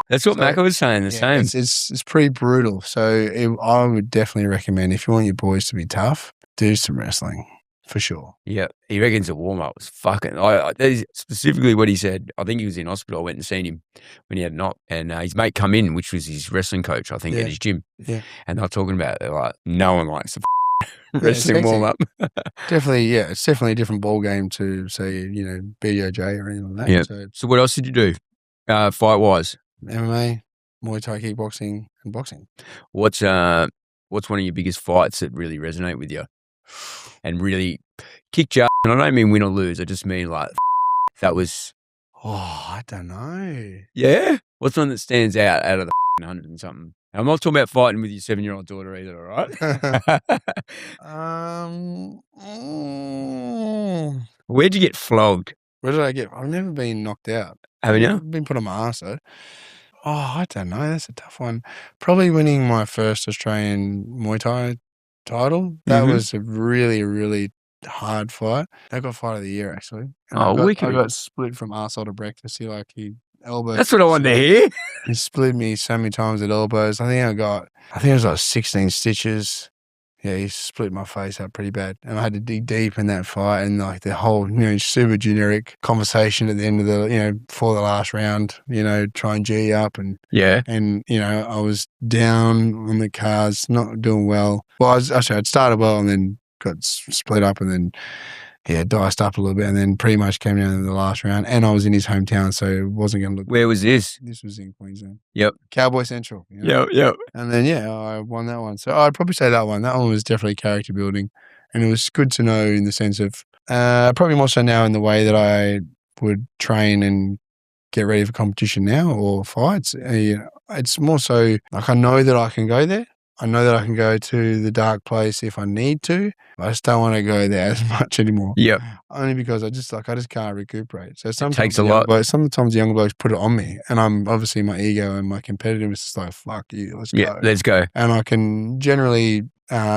That's what Macca was saying, the same. It's pretty brutal. So I would definitely recommend, if you want your boys to be tough, do some wrestling. For sure. Yeah. He reckons the warm-up was fucking... that is specifically what he said. I think he was in hospital. I went and seen him when he had a knock. And his mate come in, which was his wrestling coach, I think, at his gym. Yeah. And they were talking about it. They're like, no one likes the wrestling warm-up. Definitely, it's definitely a different ball game to, say, you know, BJJ or anything like that. Yeah. So what else did you do, fight-wise? MMA, Muay Thai, kickboxing, and boxing. What's one of your biggest fights that really resonate with you? And really kicked you up. And I don't mean win or lose. I just mean like that was... Oh, I don't know. Yeah? What's one that stands out of the 100 and something? I'm not talking about fighting with your 7-year-old daughter either, all right? Where'd you get flogged? Where did I get? I've never been knocked out. Haven't you? I've been put on my arse though. Oh, I don't know. That's a tough one. Probably winning my first Australian Muay Thai title. That was a really, really hard fight. That got fight of the year, actually. And I got split from arsehole to breakfast. He elbowed. That's what I wanted to hear. He split me so many times at elbows. I think it was like 16 stitches. Yeah, he split my face up pretty bad. And I had to dig deep in that fight, and like the whole, you know, super generic conversation at the end of the, you know, before the last round, you know, try and G up and, and, you know, I was down on the cards, not doing well. Well, I'd started well and then got split up, and then diced up a little bit, and then pretty much came down in the last round. And I was in his hometown, so it wasn't going to look. Where was this? This was in Queensland. Yep. Cowboy Central. You know? Yep. And then I won that one. So I'd probably say that one. That one was definitely character building, and it was good to know in the sense of probably more so now in the way that I would train and get ready for competition now or fights. It's more so like I know that I can go there. I know that I can go to the dark place if I need to. I just don't want to go there as much anymore. Yep. Only because I just can't recuperate. So sometimes it takes a lot. Sometimes young blokes put it on me, and I'm obviously my ego and my competitiveness is like, fuck you, let's go. Let's go. And I can generally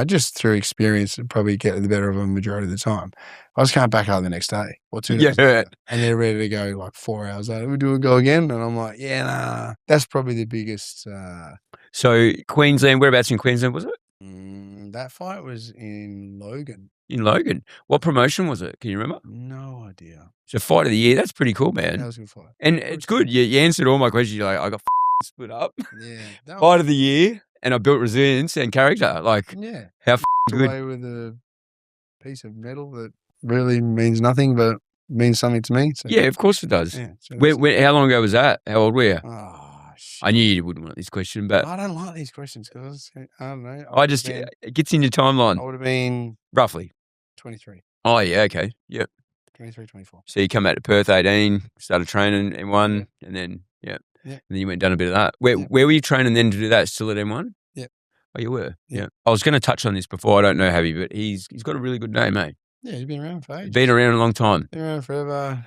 just through experience probably get the better of them majority of the time. I just can't back out the next day or 2 days later, and they're ready to go like 4 hours later. We do a go again, and I'm like, nah. That's probably the biggest. So Queensland, whereabouts in Queensland was it? That fight was in Logan. In Logan. What promotion was it? Can you remember? No idea. So fight of the year. That's pretty cool, man. That was a good fight. And it's good. You answered all my questions. You're like, I got split up. Yeah. Fight of the year, and I built resilience and character. Like, how good. Away with a piece of metal that really means nothing, but means something to me. So. Yeah, of course it does. Yeah, so how long ago was that? How old were you? Oh, shit. I knew you wouldn't want this question, but I don't like these questions because I don't know. It gets in your timeline. I would have been roughly 23. Oh yeah, okay, yep. 23, 24. So you come out to Perth 18, started training M1, and then and then you went and done a bit of that. Where were you training then to do that? Still at M1? Yep. Oh, you were. Yeah. I was going to touch on this before. I don't know Javi, but he's got a really good name, mate. Yeah, he's been around for ages. Been around a long time. Been around forever.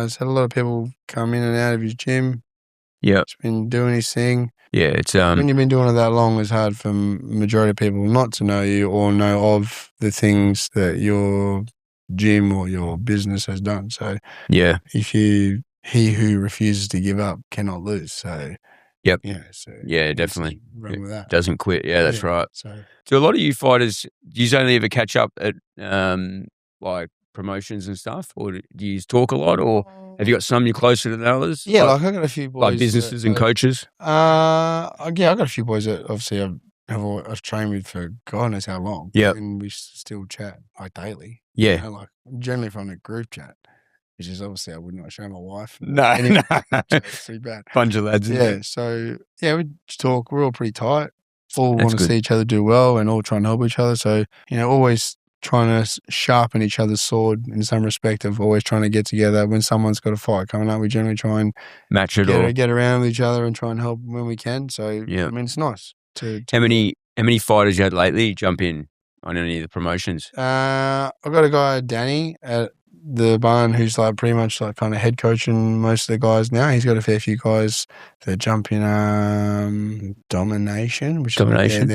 He's had a lot of people come in and out of his gym. Yeah. He's been doing his thing. Yeah, it's when you've been doing it that long, it's hard for majority of people not to know you or know of the things that your gym or your business has done. So yeah, he who refuses to give up cannot lose. So yep. So definitely. Run with that. Doesn't quit. Yeah, that's right. So a lot of you fighters, do you only ever catch up at like promotions and stuff, or do you talk a lot, or have you got some you're closer than others? Yeah, like I got a few boys, like businesses and coaches. I got a few boys that obviously I've trained with for God knows how long. Yeah, and we still chat like daily. Yeah, like generally from a group chat, which is obviously I would not show my wife. No, anyway, it's pretty bad. Bunch of lads. Yeah, so we talk. We're all pretty tight. All want to see each other do well, and all try and help each other. So always trying to sharpen each other's sword in some respect of always trying to get together when someone's got a fight coming up. We generally try and match it or get around with each other and try and help when we can. So yeah, I mean it's nice to how many fighters you had lately jump in on any of the promotions? I've got a guy, Danny, at the barn who's like pretty much like kind of head coaching most of the guys now. He's got a fair few guys that jump in domination, which is like the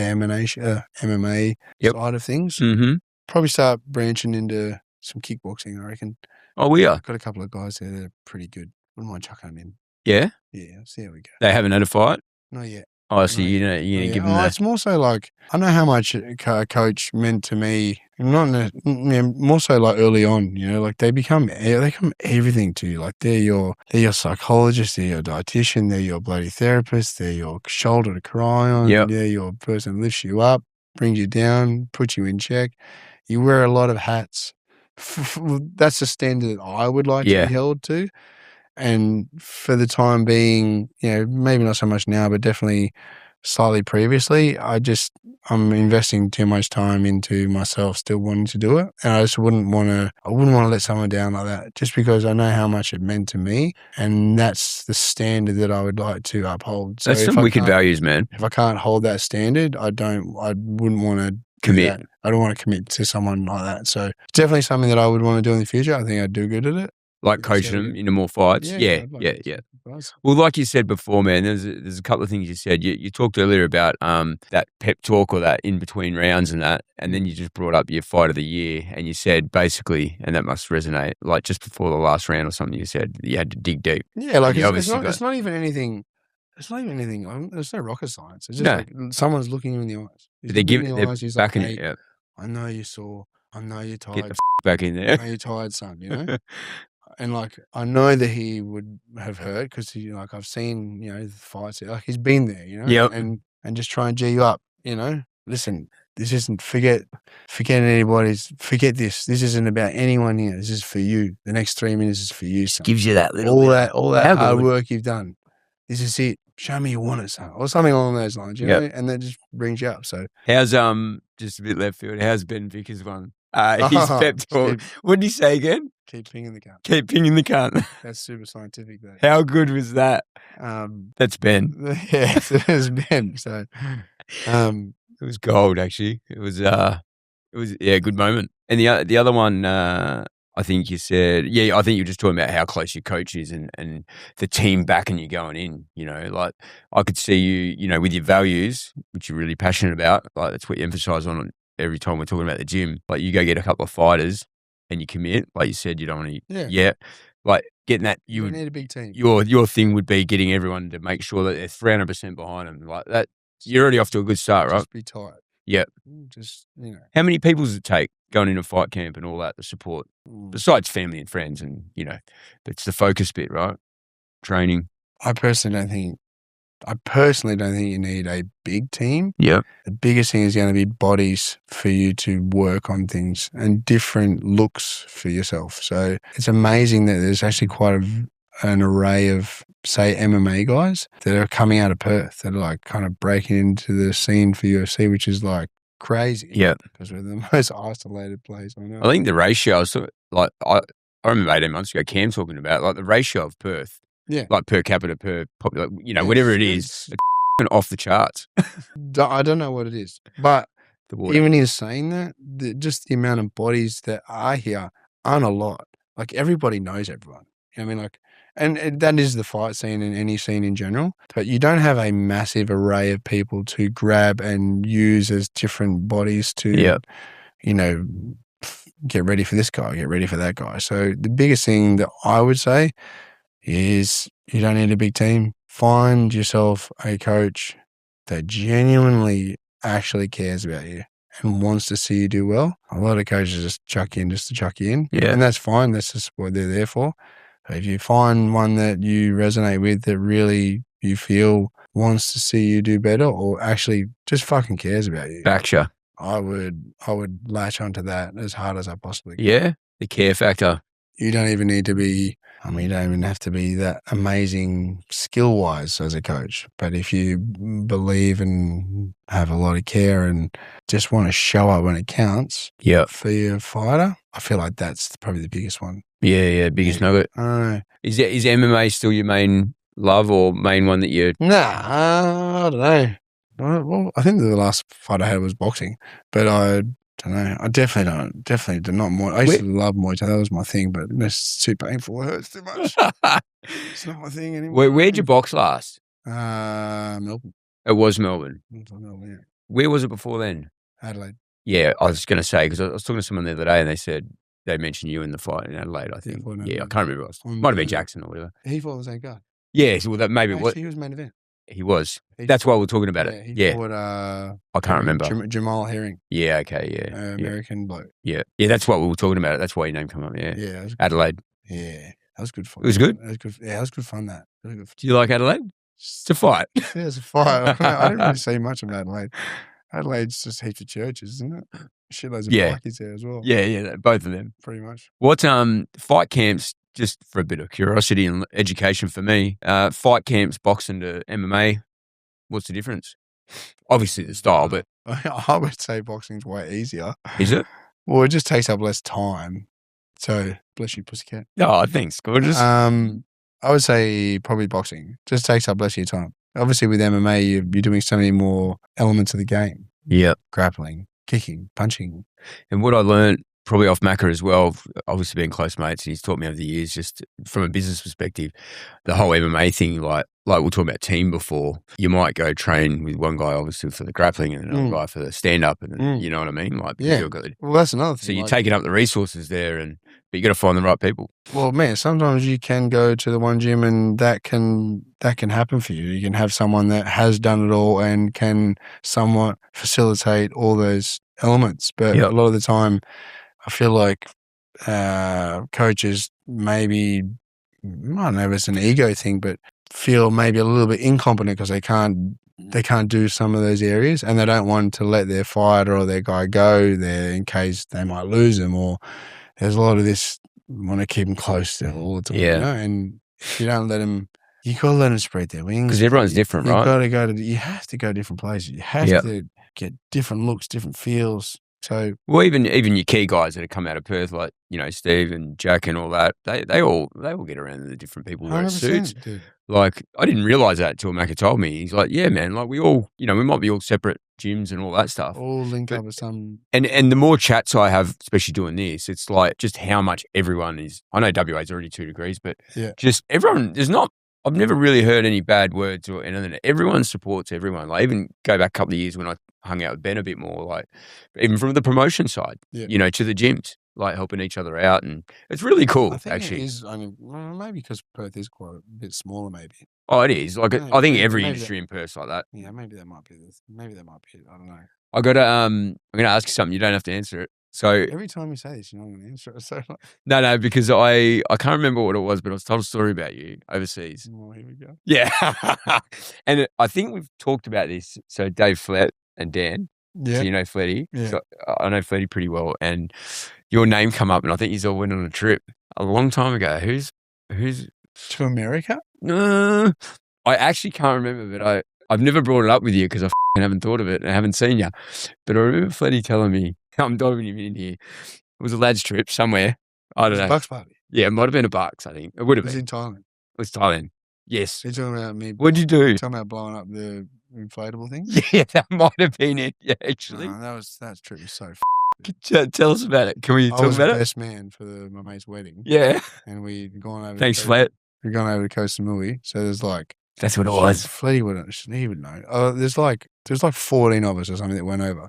MMA side of things. Mm-hmm. Probably start branching into some kickboxing, I reckon. Oh, we are. Got a couple of guys there that are pretty good. Wouldn't mind chucking them in. Yeah? Yeah, I'll see how we go. They haven't had a fight? Not yet. Oh, so you give them that. It's more so like, I know how much a coach meant to me, more so like early on, like they become everything to you. Like they're your psychologist, they're your dietitian, they're your bloody therapist, they're your shoulder to cry on, they're your person that lifts you up, brings you down, puts you in check. You wear a lot of hats. That's the standard that I would like to be held to. And for the time being, maybe not so much now, but definitely slightly previously, I'm investing too much time into myself still wanting to do it. And I just wouldn't want to let someone down like that just because I know how much it meant to me. And that's the standard that I would like to uphold. So that's some wicked values, man. If I can't hold that standard, I wouldn't want to commit. I don't want to commit to someone like that. So it's definitely something that I would want to do in the future. I think I'd do good at it. Like coaching them into more fights. Yeah. Well, like you said before, man, there's a couple of things you said. You talked earlier about that pep talk or that in between rounds and that, and then you just brought up your fight of the year, and you said basically, and that must resonate, like just before the last round or something, you said you had to dig deep. Yeah, like it's not even anything. It's not even anything. There's no rocket science. It's just like someone's looking you in the eyes. They're backing it. Yeah. I know you saw. I know you're tired. Get the back in there. I know you're tired, son. And like I know that he would have hurt because I've seen the fights. Like he's been there, and just try and G you up. Listen, this isn't, forget anybody's, forget this. This isn't about anyone here. This is for you. The next 3 minutes is for you, son. Gives you that little all that hard good. work you've done. This is it. Show me you want it, son. Or something along those lines, you know? And that just brings you up. So how's just a bit left field, how's Ben Vickers one? His pep talk. What did he say again? Keep pinging the cunt. Keep pinging the cunt. That's super scientific, though. How good was that? That's Ben. Yeah, it was Ben. So it was gold, actually. It was a good moment. And the other one, I think you said, I think you were just talking about how close your coach is and the team backing you going in, you know, like I could see you, you know, with your values, which you're really passionate about, like that's what you emphasize on every time we're talking about the gym. Like you go get a couple of fighters and you commit, like you said, you don't want to, like getting that, you need a big team. Your thing would be getting everyone to make sure that they're 300% behind them. Like that, you're already off to a good start, right? Just be tight. Yeah. Just, you know. How many people does it take going into fight camp and all that, the support, besides family and friends and, you know, it's the focus bit, right? Training. I personally don't think you need a big team. Yeah. The biggest thing is going to be bodies for you to work on things and different looks for yourself. So it's amazing that there's actually quite an array of, say, MMA guys that are coming out of Perth that are like kind of breaking into the scene for UFC, which is like crazy. Yeah. Because we're the most isolated place I know. I think the ratio, like I remember 18 months ago, Cam talking about like the ratio of Perth. Yeah. Like per capita, per popular, you know, whatever it is, it's off the charts. I don't know what it is. But even in saying that, just the amount of bodies that are here aren't a lot. Like everybody knows everyone. You know what I mean? Like, and that is the fight scene and any scene in general. But you don't have a massive array of people to grab and use as different bodies to, you know, get ready for this guy, get ready for that guy. So the biggest thing that I would say is you don't need a big team. Find yourself a coach that genuinely actually cares about you and wants to see you do well. A lot of coaches just chuck you in just to chuck you in. Yeah. And that's fine. That's just what they're there for. But if you find one that you resonate with that really you feel wants to see you do better or actually just fucking cares about you. Backsha. I would latch onto that as hard as I possibly can. Yeah. The care factor. You don't even need to be, you don't even have to be that amazing skill-wise as a coach. But if you believe and have a lot of care and just want to show up when it counts for your fighter, I feel like that's probably the biggest one. Yeah, biggest nugget. I don't know. Is MMA still your main love or main one that you... Nah, I don't know. Well, I think the last fight I had was boxing, but I don't know. I definitely do not Muay. I used to love Muay Thai. That was my thing, but it's too painful. It hurts too much. It's not my thing anymore. Where'd you box last? Melbourne. It was Melbourne. Melbourne, yeah. Where was it before then? Adelaide. Yeah, I was going to say, because I was talking to someone the other day and they said they mentioned you in the fight in Adelaide, I think. Yeah, I can't remember. Might have been Jackson or whatever. He fought the same guy. Yeah, so that maybe he was main event. He was. That's why we're talking about it. He fought, I can't remember. Jamal Herring. Yeah, okay, yeah. American bloke. Yeah. Yeah, that's what we were talking about. That's why your name came up, yeah. Yeah. Adelaide. Yeah. That was good fun. It was good? That was good. Yeah, that was good fun, that. Really good fun. Do you like Adelaide? It's a fight. Yeah, it's a fight. I didn't really see much of Adelaide. Adelaide's just heaps of churches, isn't it? Shitloads of bikies there as well. Yeah, both of them. Pretty much. What fight camps, just for a bit of curiosity and education for me, fight camps, boxing to MMA, what's the difference? Obviously the style, but... I would say boxing's way easier. Is it? Well, it just takes up less time. So, bless you, pussycat. Oh, thanks, gorgeous. I would say probably boxing. Just takes up less of your time. Obviously with MMA, you're doing so many more elements of the game. Yeah. Grappling, kicking, punching. And what I learned probably off Macca as well, obviously being close mates, and he's taught me over the years, just from a business perspective, the whole MMA thing, like we were talking about team before, you might go train with one guy obviously for the grappling and another guy for the stand-up, and you know what I mean? Like, yeah. Well, that's another thing. So you're taking up the resources there, but you got to find the right people. Well, man, sometimes you can go to the one gym and that can happen for you. You can have someone that has done it all and can somewhat facilitate all those elements. But a lot of the time, I feel like coaches maybe, I don't know if it's an ego thing, but feel maybe a little bit incompetent because they can't they can't do some of those areas, and they don't want to let their fighter or their guy go there in case they might lose them, or there's a lot of this, want to keep them close to all the time, you know, and if you don't let them, you got to let them spread their wings. Because everyone's different, right? You have to go different places. You have to get different looks, different feels. So, well, even your key guys that have come out of Perth, like, you know, Steve and Jack and all that, they all get around the different people wearing suits. Dude. Like, I didn't realize that until Macca told me. He's like, yeah, man, like we all, you know, we might be all separate gyms and all that stuff. All link up with some. And the more chats I have, especially doing this, it's like just how much everyone is. I know WA is already 2 degrees, but just everyone, I've never really heard any bad words or anything. Everyone supports everyone. Like, even go back a couple of years when I hung out with Ben a bit more, like even from the promotion side, you know, to the gyms, like helping each other out. And it's really cool, I think actually. It is, maybe because Perth is quite a bit smaller, maybe. Oh, it is. Like, I think every industry in Perth's like that. Yeah, maybe that might be it. I don't know. I'm going to ask you something. You don't have to answer it. So every time you say this, you're not going to answer it. So no, because I can't remember what it was, but I was told a story about you overseas. Oh, here we go. Yeah. And I think we've talked about this. So Dave Flett and Dan. Yeah. So you know Fletty. Yeah. So I know Fletty pretty well. And your name come up, and I think you all went on a trip a long time ago. Who's to America? I actually can't remember, but I've never brought it up with you because I haven't thought of it and I haven't seen you. But I remember Fletty telling me, I'm diving him in here. It was a lads trip somewhere. I don't know. Bucks party. Yeah, it might have been a Bucks, I think. It would have been. It was in Thailand. It was Thailand. Yes. You're talking about me. What'd you do? Talking about blowing up the inflatable thing? Yeah, that might have been it. Yeah, actually. That trip was so Tell us about it. Can we talk about it? I was the best man for my mate's wedding. Yeah. And we'd gone over. Thanks, Flat. We'd gone over to Koh Samui. So there's like. That's what it was. Fletty would know. There's like 14 of us or something that went over.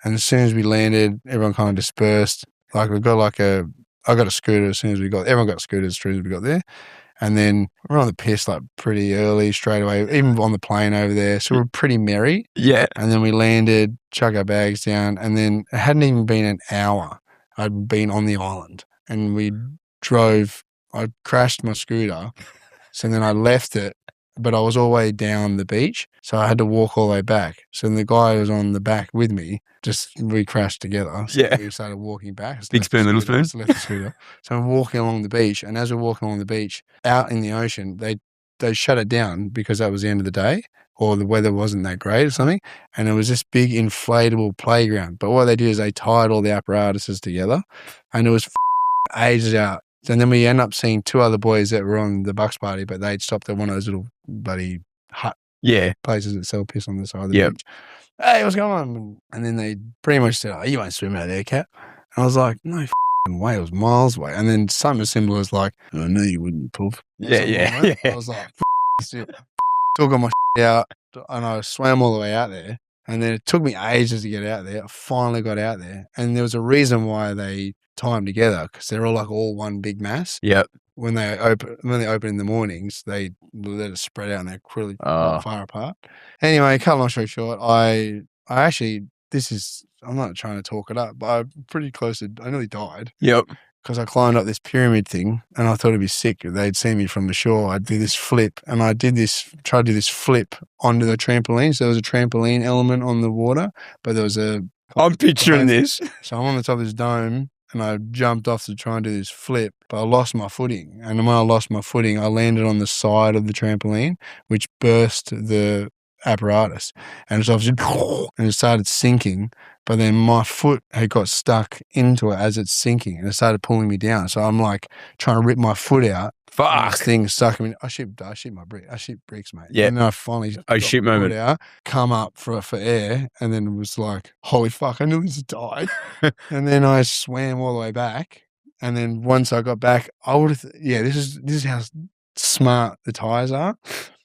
And as soon as we landed, everyone kind of dispersed. Like we got I got a scooter as soon as everyone got scooters as soon as we got there. And then we were on the piss like pretty early straight away, even on the plane over there. So we were pretty merry. Yeah. And then we landed, chuck our bags down, and then it hadn't even been an hour. I'd been on the island and we drove. I crashed my scooter. So then I left it, but I was all the way down the beach. So I had to walk all the way back. So then the guy who was on the back with me, we crashed together. So we started walking back. Big spoon, little spoon. Left the scooter. So I'm walking along the beach, and as we're walking along the beach, out in the ocean, they shut it down because that was the end of the day, or the weather wasn't that great or something. And it was this big inflatable playground. But what they did is they tied all the apparatuses together, and it was ages out. And then we end up seeing 2 other boys that were on the Bucks party, but they'd stopped at one of those little bloody hut places that sell piss on the side of the beach. Hey, what's going on? And then they pretty much said, oh, you won't swim out there, Cap. And I was like, no way, it was miles away. And then something as simple as like, I knew you wouldn't, poof. Yeah. I was like, took all my out, and I swam all the way out there. And then it took me ages to get out there. I finally got out there. And there was a reason why they tie them together, because they're all one big mass. Yep. When they open in the mornings, they let it spread out and they're really far apart. Anyway, cut long story short, I actually, I'm not trying to talk it up, but I'm pretty close to, I nearly died. Yep. Because I climbed up this pyramid thing and I thought it'd be sick if they'd see me from the shore. I'd do this flip, and I tried to do this flip onto the trampoline. So there was a trampoline element on the water, but there was I'm picturing this. So I'm on the top of this dome, and I jumped off to try and do this flip, but I lost my footing. And when I lost my footing, I landed on the side of the trampoline, which burst the apparatus. And so it started sinking, but then my foot had got stuck into it as it's sinking, and it started pulling me down. So I'm like trying to rip my foot out. Fuck. This thing stuck. I mean, I shit bricks, mate. Yeah. And then I finally got my foot out, come up for air, and then it was like, holy fuck, I nearly just died. And then I swam all the way back. And then once I got back, I would have, this is how smart the Thais are.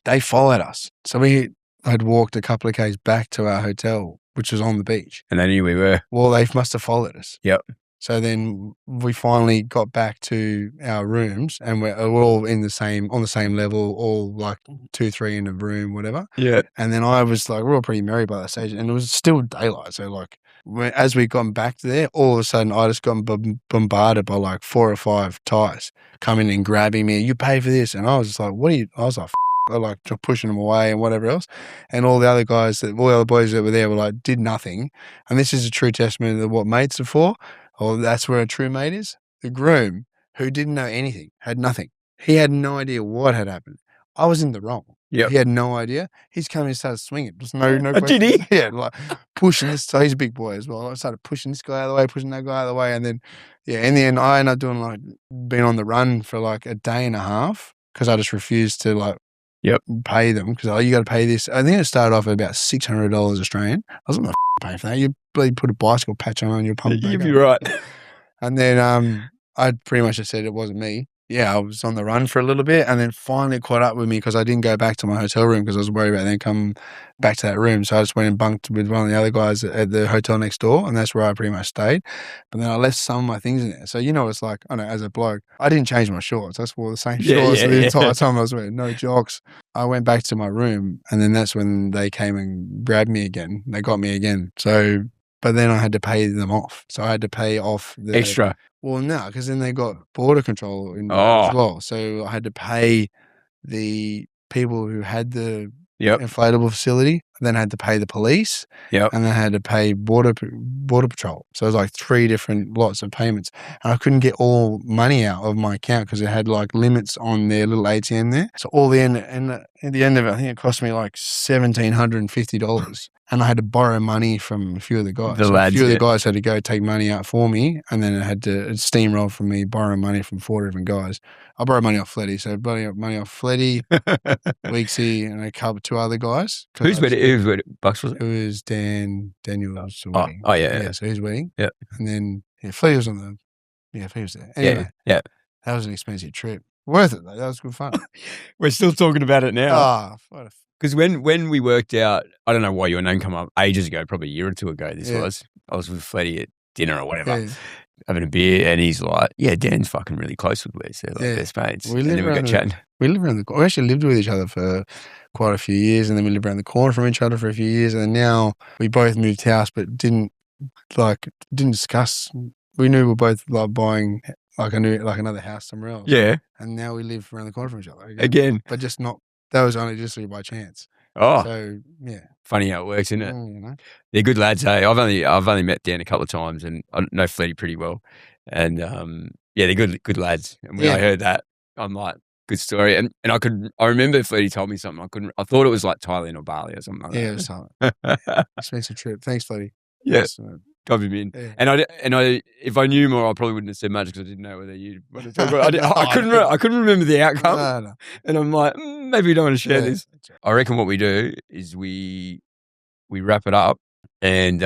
They followed us. So we had walked a couple of k's back to our hotel, which was on the beach. And they knew we were. Well, they must have followed us. Yep. So then we finally got back to our rooms, and we're all on the same level, all like 2-3 in a room, whatever. Yeah. And then I was like, we're all pretty merry by that stage, and it was still daylight. So like, as we got back to there, all of a sudden I just got bombarded by like 4 or 5 Thais coming and grabbing me. You pay for this, and I was just like, what are you? I was like, like pushing them away and whatever else. And all the other boys that were there were like, did nothing. And this is a true testament of what mates are for, or that's where a true mate is. The groom, who didn't know anything, had nothing. He had no idea what had happened. I was in the wrong. Yep. He had no idea. He's come and started swinging. Just no Did he? Yeah, like pushing this. So he's a big boy as well. I started pushing this guy out of the way, pushing that guy out of the way. And then, in the end, I ended up doing like being on the run for like a day and a half because I just refused to like pay them because you got to pay this. I think it started off at about $600 Australian. I was not paying for that. You bloody put a bicycle patch on your pump. You'd be right. And then I pretty much just said it wasn't me. Yeah, I was on the run for a little bit and then finally caught up with me because I didn't go back to my hotel room because I was worried about them coming back to that room. So I just went and bunked with one of the other guys at the hotel next door, and that's where I pretty much stayed. But then I left some of my things in there. So, it's like, I know, as a bloke, I didn't change my shorts. I wore the same shorts the entire time I was wearing, no jocks. I went back to my room and then that's when they came and grabbed me again. They got me again. So, but then I had to pay them off. So I had to pay off the extra. Well, no, because then they got border control involved as well. So I had to pay the people who had the inflatable facility, then I had to pay the police, and then I had to pay border patrol. So it was like 3 different lots of payments. And I couldn't get all money out of my account because it had like limits on their little ATM there. So at the end of it, I think it cost me like $1,750. And I had to borrow money from a few of the guys. A few of the guys had to go take money out for me, and then it had to steamroll from me borrowing money from 4 different guys. I borrowed money off Fleddy, so I borrowed money off Fleddy, Weeksy, and a couple 2 other guys. Whose wedding? Bucks was it? It was Daniel's wedding. Oh yeah. So his wedding. Yeah. And then Fleddy was Fleddy was there. Anyway, that was an expensive trip. Worth it though. That was good fun. We're still talking about it now. What a because when we worked out, I don't know why your name came up ages ago, probably a year or 2 ago. I was with Fleddy at dinner or whatever, having a beer, and he's like, "Yeah, Dan's fucking really close with Wes. They're like best mates." And then we got chatting. We actually lived with each other for quite a few years, and then we lived around the corner from each other for a few years, and then now we both moved house, but didn't discuss. We knew we were both like buying like another house somewhere else. Yeah, and now we live around the corner from each other again, but just not. That was only just by chance. Oh, so yeah, funny how it works, isn't it? They're good lads. Hey, I've only met Dan a couple of times, and I know Fleddy pretty well, and they're good lads. And when I heard that, I'm like, good story. And I remember Fleddy told me something. I thought it was like Thailand or Bali or something like that. Yeah, it was Thailand. Expensive trip. Thanks, Fleddy. Yes. Got him in, and I if I knew more, I probably wouldn't have said much because I didn't know whether you want to talk about. I couldn't remember the outcome, no. And I'm like, maybe we don't want to share this. I reckon what we do is we wrap it up, and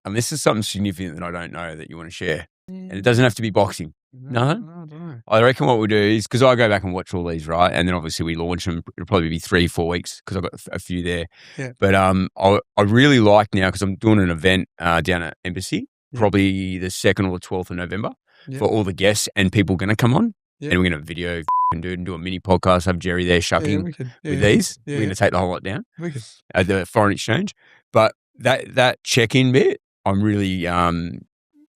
this is something significant that I don't know that you want to share, and it doesn't have to be boxing. No, I don't know. I reckon what we'll do is, because I go back and watch all these, right? And then obviously we launch them. It'll probably be 3-4 weeks because I've got a few there. Yeah. But I really like now, because I'm doing an event down at Embassy, probably the 2nd or the 12th of November for all the guests and people going to come on. And we're going to video and do a mini podcast, have Jerry there shucking with these. We're going to take the whole lot down at the foreign exchange. But that check-in bit, I'm really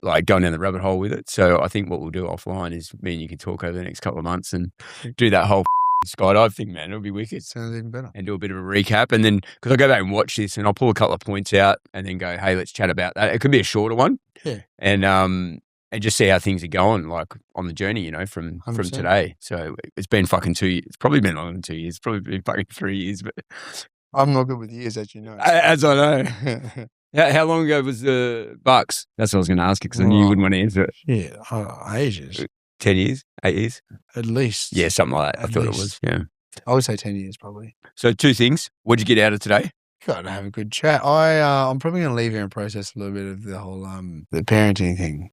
like going down the rabbit hole with it. So I think what we'll do offline is me and you can talk over the next couple of months and do that whole skydive thing, man. It'll be wicked. Sounds even better. And do a bit of a recap. And then, because I go back and watch this and I'll pull a couple of points out and then go, hey, let's chat about that. It could be a shorter one. Yeah. And just see how things are going, like on the journey, from 100%. Today. So it's been fucking 2 years. It's probably been longer than 2 years. It's probably been fucking 3 years. But I'm not good with years, as you know. As I know. How long ago was the Bucks? That's what I was going to ask you, because I knew you wouldn't want to answer it. Yeah, ages. 10 years? 8 years? At least. Yeah, something like that. I thought it was. Yeah. I would say 10 years probably. So 2 things. What'd you get out of today? Got to have a good chat. I'm probably going to leave here and process a little bit of the whole the parenting thing.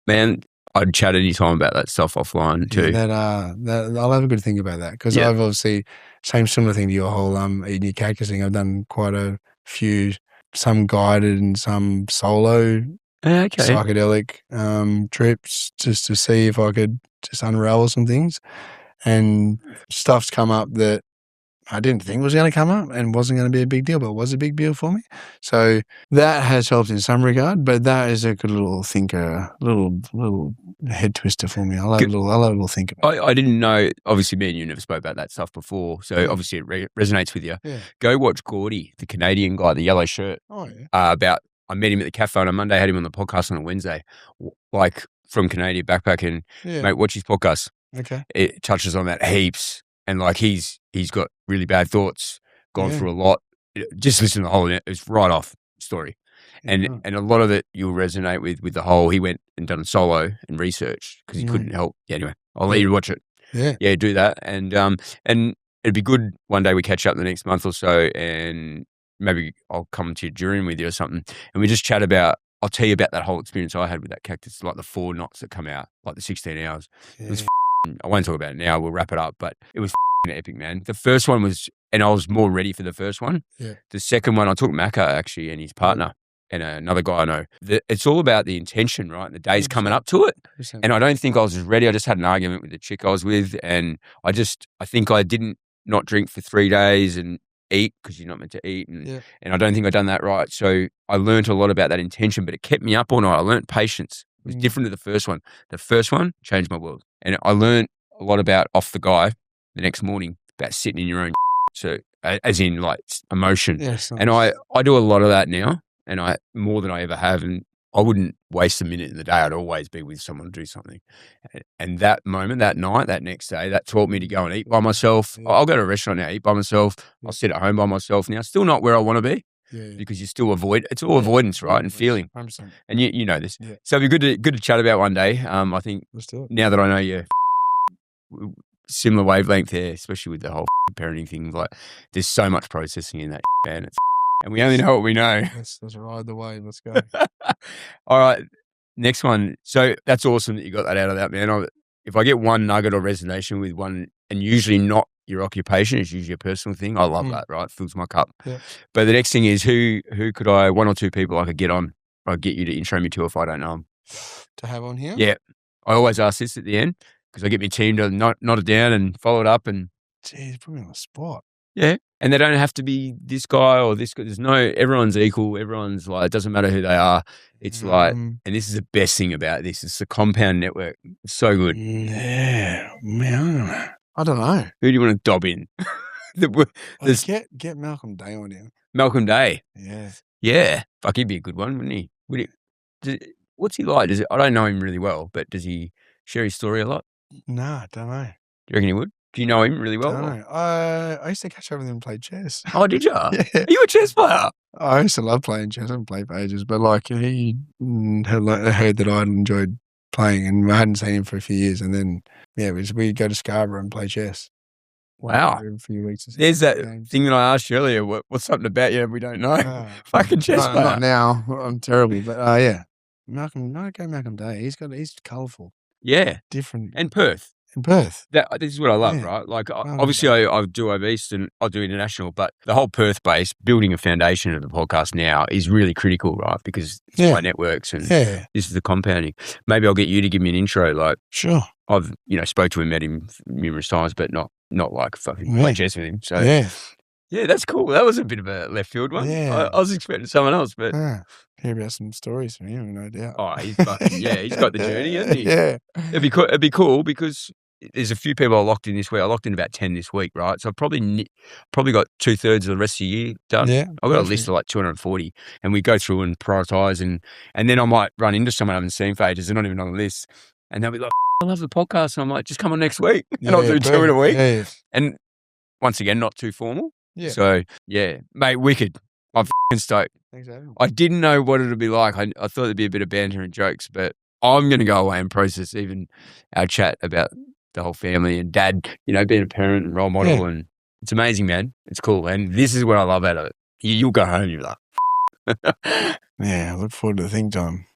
Man, I'd chat any time about that stuff offline too. That I'll have a good think about that, because I've obviously similar thing to your whole eating your cactus thing. I've done quite a few, some guided and some solo psychedelic trips, just to see if I could just unravel some things, and stuff's come up that I didn't think was going to come up and wasn't going to be a big deal, but it was a big deal for me. So that has helped in some regard, but that is a good little thinker, little head twister for me. I love a little thinker. I didn't know, obviously me and you never spoke about that stuff before, so obviously it resonates with you. Yeah. Go watch Gordy, the Canadian guy, the yellow shirt. Oh, yeah. I met him at the cafe on a Monday, had him on the podcast on a Wednesday, like from Canadian backpacking. Yeah. Mate, watch his podcast. Okay. It touches on that heaps. And like he's got really bad thoughts, gone through a lot. Just listen to the whole, it's right off story. And a lot of it you'll resonate with the whole, he went and done solo and research because he couldn't help. Yeah, anyway, I'll let you watch it. Yeah. Yeah, do that. And it'd be good one day we catch up the next month or so and maybe I'll come to your JRNY with you or something. And we just chat about, I'll tell you about that whole experience I had with that cactus, like the 4 knots that come out, like the 16 hours. Yeah. It was I won't talk about it now. We'll wrap it up. But it was epic, man. The first one was, and I was more ready for the first one. Yeah. The second one, I took Macca actually and his partner and another guy I know. It's all about the intention, right? And the days coming up to it. 100%. And I don't think I was as ready. I just had an argument with the chick I was with. And I think I didn't not drink for 3 days and eat because you're not meant to eat. And I don't think I'd done that right. So I learned a lot about that intention, but it kept me up all night. I learned patience. It was different to the first one. The first one changed my world. And I learned a lot about off the guy the next morning about sitting in your own so as in like emotion. Yes, and I do a lot of that now and I more than I ever have. And I wouldn't waste a minute in the day. I'd always be with someone to do something. And that moment, that night, that next day, that taught me to go and eat by myself. I'll go to a restaurant now, eat by myself. I'll sit at home by myself now. Still not where I want to be. Because you still it's all avoidance, right? And feeling. 100%. And you know this. Yeah. So it'd be good to chat about one day. I think Let's do it. now that I know you, similar wavelength there, especially with the whole parenting thing. Like, there's so much processing in that, man. And we only know what we know. Let's ride the wave. Let's go. All right, next one. So that's awesome that you got that out of that, man. If I get one nugget or resonation with one, and usually not your occupation, it's usually a personal thing. I love that, right? It fills my cup. Yeah. But the next thing is who could I, 1 or 2 people I could get on, or get you to intro me to if I don't know them. To have on here? Yeah. I always ask this at the end because I get my team to not it down and follow it up. And geez, put me on the spot. Yeah. And they don't have to be this guy or this guy. Everyone's equal. Everyone's like, it doesn't matter who they are. It's like, and this is the best thing about this. It's the compound network. It's so good. Yeah. Man, I don't know. Who do you want to dob in? Get Malcolm Day on here. Malcolm Day. Yeah. Yeah. Fuck, he'd be a good one, wouldn't he? What's he like? I don't know him really well, but does he share his story a lot? Nah, don't know. Do you reckon he would? Do you know him really well? Don't know. I used to catch up with him and play chess. Oh, did you? Yeah. Are you a chess player? I used to love playing chess. I haven't played for ages, but like he heard that I enjoyed playing, and I hadn't seen him for a few years. And then we go to Scarborough and play chess. Wow. Every few weeks. There's that thing that I asked you earlier. What's something about you we don't know? Fucking chess player. Not now. I'm terrible, but yeah. Malcolm Day. He's colourful. Yeah. Different. And Perth. In Perth. This is what I love, right? Like, obviously, I do over East and I do international, but the whole Perth base, building a foundation of the podcast now is really critical, right? Because it's my networks and this is the compounding. Maybe I'll get you to give me an intro. Like, sure. I've spoke to him, met him numerous times, but not like fucking play chess with him. So yeah, that's cool. That was a bit of a left field one. Yeah. I was expecting someone else, but hear about some stories from him, no doubt. Oh, he's got the journey, hasn't he? Yeah. It'd be cool because there's a few people I locked in this week. I locked in about 10 this week, right? So I've probably got 2/3 of the rest of the year done. Yeah. I've got a list of like 240 and we go through and prioritize and then I might run into someone I haven't seen for ages. They're not even on the list. And they'll be like, I love the podcast. And I'm like, just come on next week. And I'll do 2 in a week. Yeah. And once again, not too formal. Yeah. So, yeah. Mate, wicked. I'm stoked. Thanks, Adam. I didn't know what it would be like. I thought there'd be a bit of banter and jokes, but I'm going to go away and process even our chat about the whole family and dad, being a parent and role model. And it's amazing, man. It's cool. And this is what I love out of it. You'll go home, you're like. Yeah, I look forward to the thing time.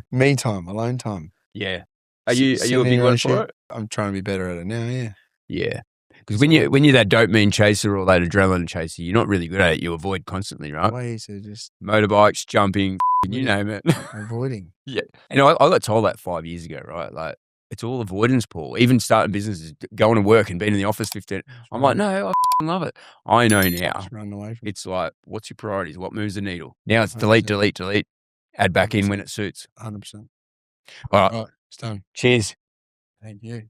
Me time, alone time. Yeah. Are you a big one for it? I'm trying to be better at it now, yeah. Yeah. Because when you're that dopamine chaser or that adrenaline chaser, you're not really good at it. You avoid constantly, right? Ways to just motorbikes, jumping, you name it. Avoiding. Yeah. And I got told that 5 years ago, right? Like it's all avoidance, Paul. Even starting businesses, going to work and being in the office 15. I'm like, no, I love it. I know now. Just running away from it's like, what's your priorities? What moves the needle? Now it's delete, 100%. delete, delete. Add back in when it suits. 100%. All right. Right, it's done. Cheers. Thank you.